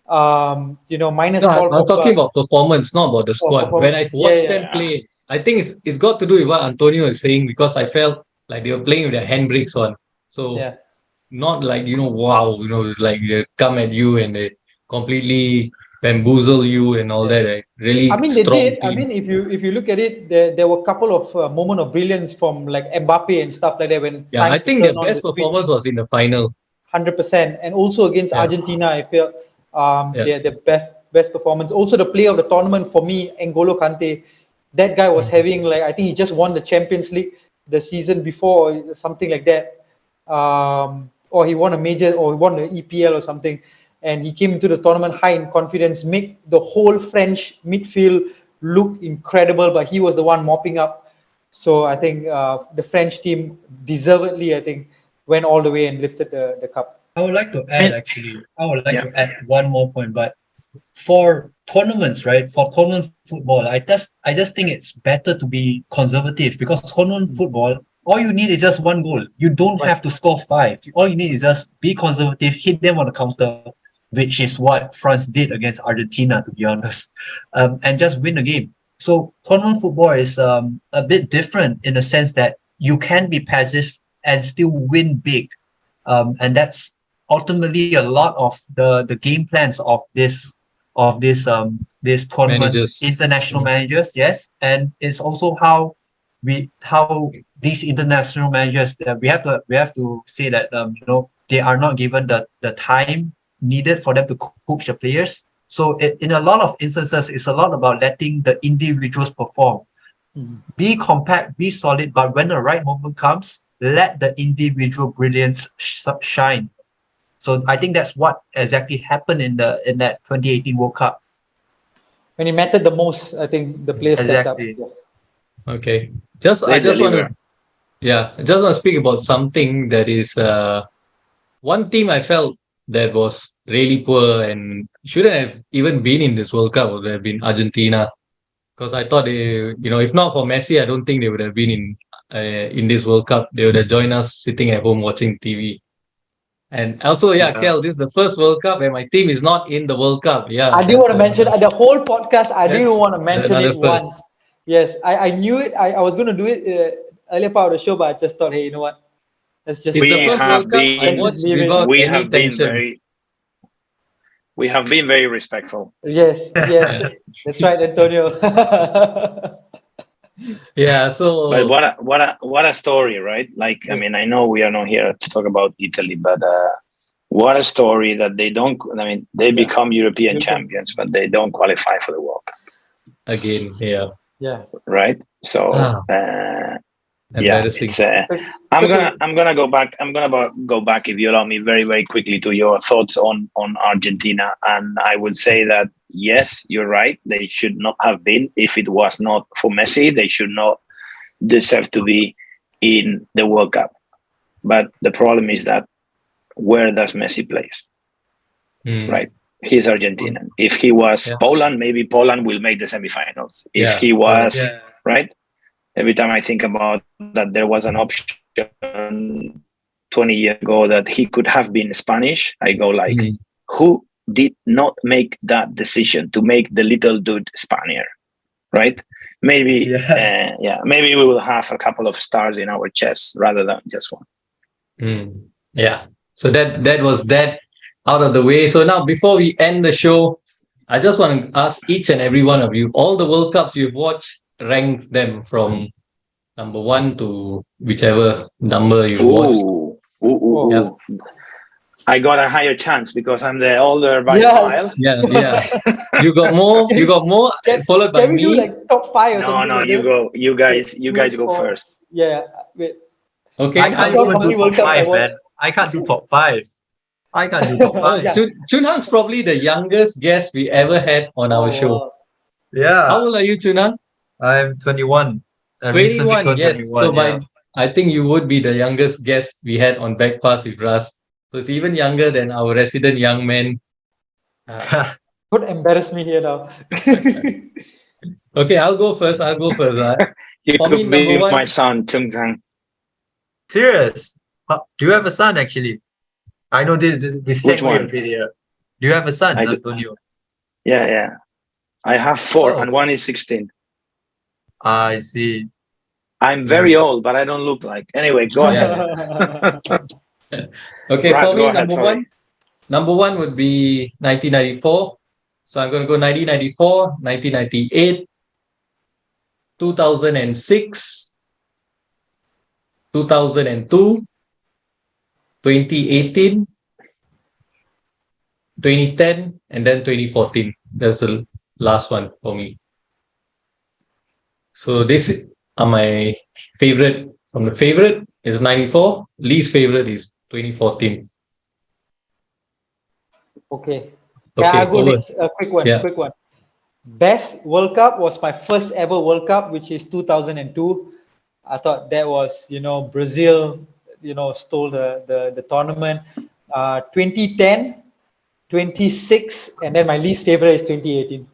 minus Paul I'm Pogba. talking about performance, not about the squad. When I watched them Yeah. play, I think it's got to do with what Antonio is saying because I felt like they were playing with their handbrakes on. So Yeah. not like, wow, like they come at you and they completely bamboozle you and all that. Right? Really I mean, they strong did. I team. mean, if you look at it, there were a couple of moments of brilliance from like Mbappe and stuff like that when Yeah, I time to think their turn on best the switch. performance was in the final. 100%, and also against Yeah. Argentina, I feel Yeah. their best performance. Also, the player of the tournament for me, N'Golo Kante, that guy was having I think he just won the Champions League the season before, or something like that, or he won a major, or he won the EPL or something, and he came into the tournament high in confidence, make the whole French midfield look incredible, but he was the one mopping up. So I think the French team deservedly, I think, went all the way and lifted the cup. I would like to add to add one more point, but for tournaments, right? For tournament football, I just think it's better to be conservative because tournament football, all you need is just one goal. You don't have to score 5. All you need is just be conservative, hit them on the counter, which is what France did against Argentina, to be honest, and just win the game. So tournament football is a bit different in the sense that you can be passive and still win big, and that's ultimately a lot of the game plans of this tournament Managers. international managers. Yes, and it's also how these international managers, we have to say that they are not given the time needed for them to coach the players. So in a lot of instances, it's a lot about letting the individuals perform. Be compact, be solid, but when the right moment comes, let the individual brilliance shine. So I think that's what exactly happened in that 2018 World Cup. When it mattered the most, I think the players stepped up. Exactly. Yeah. Okay. They I just want deliver. to I just want to speak about something that is one team I felt that was really poor and shouldn't have even been in this World Cup would have been Argentina. Because I thought they, if not for Messi, I don't think they would have been in this World Cup. They would have joined us sitting at home watching TV. And also, Kel, this is the first World Cup and my team is not in the World Cup. Yeah, I didn't want to mention the whole podcast. I didn't even that's want to mention another it once. first. Yes, I knew it. I was going to do it earlier part of the show, but I just thought, hey, you know what? Let's just It's the first World Cup I let's just watched leave it. without we any have been tension. very respectful. Yes, Yeah. that's right, Antonio. Yeah. But So what a story, right? Like, I mean, I know we are not here to talk about Italy, but what a story that they don't. I mean, they become European champions, but they don't qualify for the World Cup, again, yeah. Yeah. right? So yeah, Embarrassing. it's. Okay. I'm gonna go back. I'm gonna go back, if you allow me, very very quickly to your thoughts on Argentina, and I would say that yes, you're right. They should not have been. If it was not for Messi, they should not deserve to be in the World Cup. But the problem is that where does Messi play? Right? He's Argentinian. If he was Poland, maybe Poland will make the semifinals. If he was right, every time I think about that, there was an option 20 years ago that he could have been Spanish. I go like, who did not make that decision to make the little dude Spaniard, right? Maybe, maybe we will have a couple of stars in our chest rather than just one. Yeah. So that was that out of the way. So now, before we end the show, I just want to ask each and every one of you, all the World Cups you've watched, rank them from number 1 to whichever number you watched. Ooh. I got a higher chance because I'm the older by a mile. Yeah. You got more. Followed by Can we do me. like top 5 or something? No, you go. You guys go first. Yeah. Wait. Okay. I can't even do top 5, man. I can't do top 5. I can't do top 5. Chun Han's probably the youngest guest we ever had on our show. Yeah. How old are you, Chun Han? I'm 21. 21, yes. 21, so I think you would be the youngest guest we had on Back Pass with Russ. So it's even younger than our resident young man. Don't embarrass me here now. Okay, I'll go first. You For could me, be number 1. my son, Chung Chang. Serious? Do you have a son, actually? I know this segue a bit here. Do you have a son, Antonio? Yeah. I have 4 and one is 16. I see. I'm very old, but I don't look like. Anyway, go ahead. Okay, Russ, for me, go ahead, number one would be 1994. So I'm going to go 1994, 1998, 2006, 2002, 2018, 2010, and then 2014. That's the last one for me. So this are my favorite. From the favorite is 94. Least favorite is 2014. Okay. I'll go next. A quick one. Best World Cup was my first ever World Cup, which is 2002. I thought that was, Brazil, stole the tournament. 2010, 26, and then my least favorite is 2018.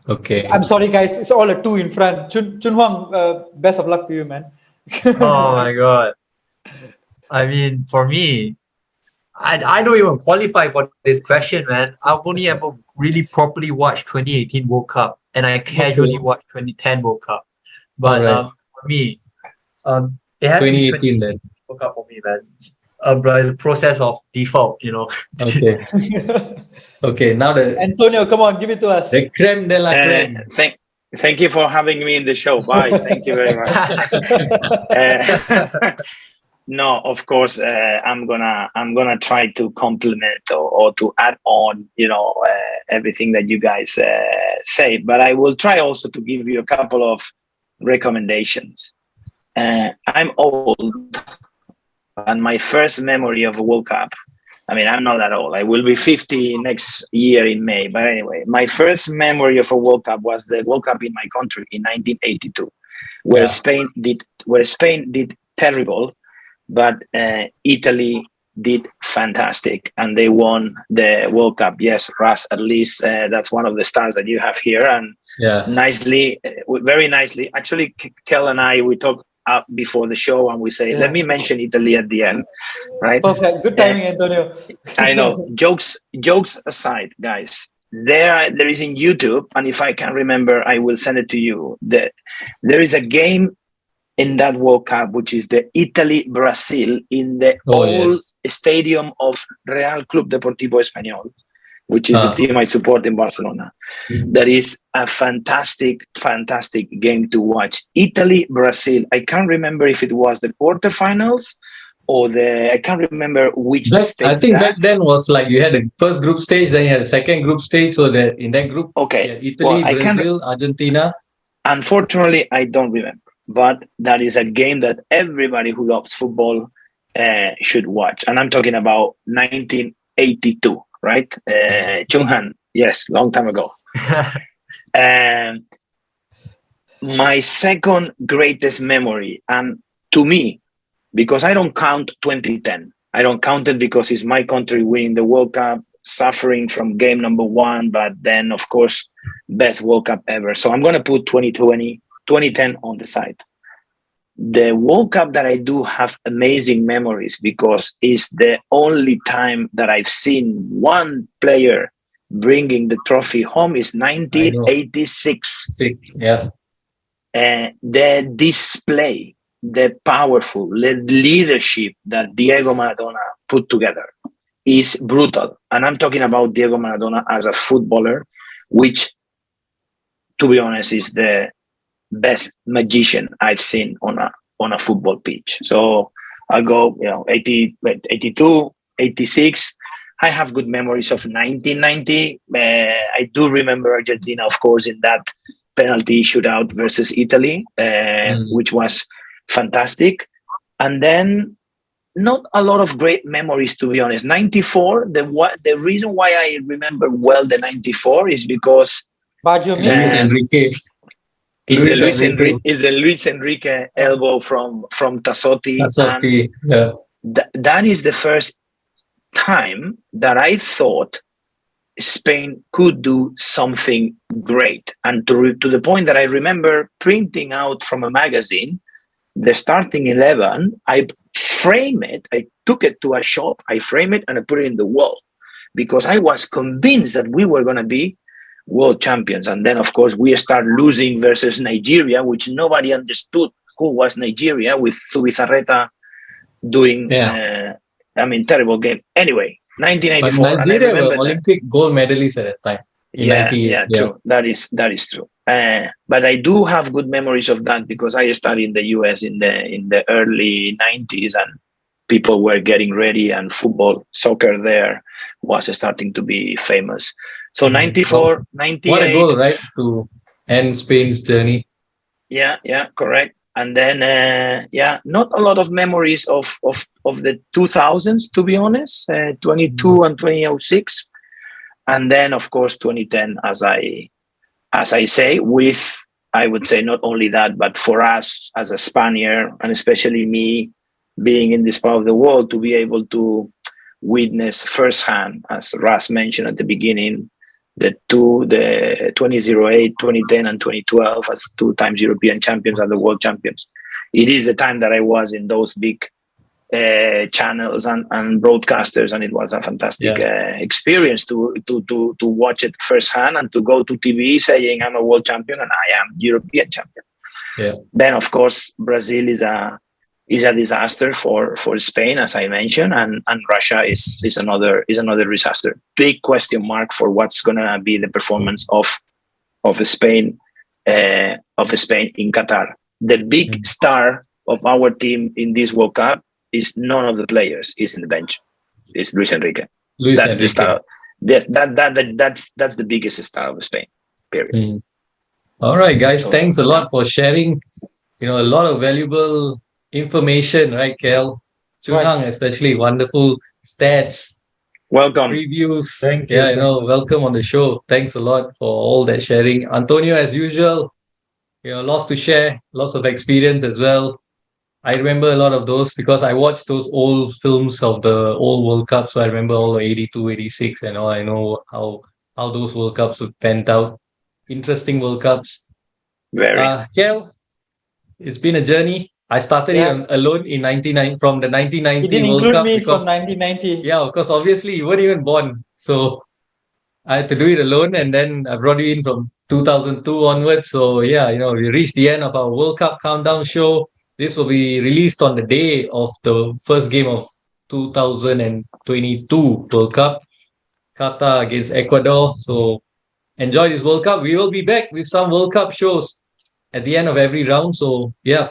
Okay. I'm sorry, guys. It's all a 2 in front. Chun Huang, best of luck to you, man. Oh my God. I mean, for me, I don't even qualify for this question, man. I've only ever really properly watched 2018 World Cup, and I casually watched 2010 World Cup. But for me, it has to be 2018 then. World Cup for me, man. By the process of default, Okay. Okay. Now Antonio, come on, give it to us. The creme de la creme. Thank you for having me in the show. Bye. Thank you very much. No, of course, I'm gonna try to complement or to add on, everything that you guys say. But I will try also to give you a couple of recommendations. I'm old, and my first memory of a World Cup. I mean, I'm not that old. I will be 50 next year in May. But anyway, my first memory of a World Cup was the World Cup in my country in 1982, where Spain did terrible. But Italy did fantastic, and they won the World Cup. Yes, Russ, at least that's one of the stars that you have here, and nicely, very nicely. Actually, Kel and I, we talked up before the show, and we say, let me mention Italy at the end, right? Perfect, good timing, Antonio. I know. Jokes aside, guys. There is in YouTube, and if I can remember, I will send it to you. There is a game in that World Cup, which is the Italy-Brazil in the old stadium of Real Club Deportivo Español. which is the team I support in Barcelona. That is a fantastic, fantastic game to watch. Italy, Brazil. I can't remember if it was the quarterfinals or I can't remember which stage. I think back then was like you had the first group stage, then you had the second group stage. So that in that group, Italy, Brazil, Argentina. Unfortunately, I don't remember. But that is a game that everybody who loves football should watch. And I'm talking about 1982, right? Chun, yes, long time ago. And my second greatest memory, and to me, because I don't count 2010. I don't count it because it's my country winning the World Cup, suffering from game number 1, but then, of course, best World Cup ever. So I'm going to put 2010 on the side. The World Cup that I do have amazing memories because it's the only time that I've seen one player bringing the trophy home is 1986. Yeah. The display, the powerful leadership that Diego Maradona put together is brutal. And I'm talking about Diego Maradona as a footballer, which, to be honest, is the best magician I've seen on a football pitch. So I'll go, 82, 86. I have good memories of 1990. I do remember Argentina, of course, in that penalty shootout versus Italy, which was fantastic. And then not a lot of great memories, to be honest. 94, the reason why I remember well the 94 is because Belgium, Luis Enrique. Is the Luis Enrique elbow from Tassotti. Tassotti, yeah. That is the first time that I thought Spain could do something great. And to the point that I remember printing out from a magazine the starting 11, I frame it, I took it to a shop, I frame it and I put it in the wall because I was convinced that we were going to be world champions. And then, of course, we start losing versus Nigeria, which nobody understood who was Nigeria, with Zubizarreta doing, terrible game. Anyway, 1994. But Nigeria were Olympic gold medalists at that time. True. That is true. But I do have good memories of that because I studied in the US in the early 90s, and people were getting ready, and soccer there was starting to be famous. So 94, 98. What a goal, right? To end Spain's journey. Yeah, correct. And then, not a lot of memories of the 2000s, to be honest, 22 and 2006. And then, of course, 2010, as I say, with, I would say not only that, but for us as a Spaniard, and especially me being in this part of the world, to be able to witness firsthand, as Ras mentioned at the beginning, the 2008, 2010, and 2012 as 2 times European champions and the world champions. It is the time that I was in those big channels and broadcasters, and it was a fantastic experience to watch it firsthand and to go to TV saying I'm a world champion and I am European champion. Yeah. Then, of course, Brazil is a disaster for Spain, as I mentioned, and Russia is another disaster. Big question mark for what's gonna be the performance of Spain in Qatar. The big star of our team in this World Cup is none of the players. Is in the bench. It's Luis Enrique. The star. That's the biggest star of Spain. Period. All right, guys. Thanks a lot for sharing. A lot of valuable information, right, Kel? Chun, especially wonderful stats. Welcome. Previews. Thank you. Welcome on the show. Thanks a lot for all that sharing. Antonio, as usual, lots to share, lots of experience as well. I remember a lot of those because I watched those old films of the old World Cup. So I remember all the 82, 86 and all. I know how those World Cups would panned out. Interesting World Cups. Very. Kel, it's been a journey. I started it alone in 1990 from the 1990 You didn't World include Cup me because, from 1990. Yeah, because obviously you weren't even born. So I had to do it alone, and then I brought you in from 2002 onwards. So we reached the end of our World Cup countdown show. This will be released on the day of the first game of 2022 World Cup. Qatar against Ecuador. So enjoy this World Cup. We will be back with some World Cup shows at the end of every round. So yeah,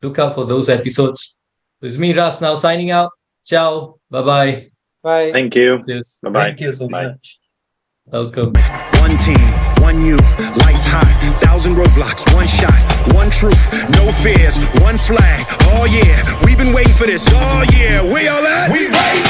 look out for those episodes. It's me, Ras, now signing out. Ciao. Bye-bye. Bye. Thank you. Cheers. Bye bye. Thank you so Bye. much. Welcome. One team, one you, lights hot, 1,000 roadblocks, one shot, one truth, no fears, one flag. Oh yeah, we've been waiting for this all year. Where y'all at? We right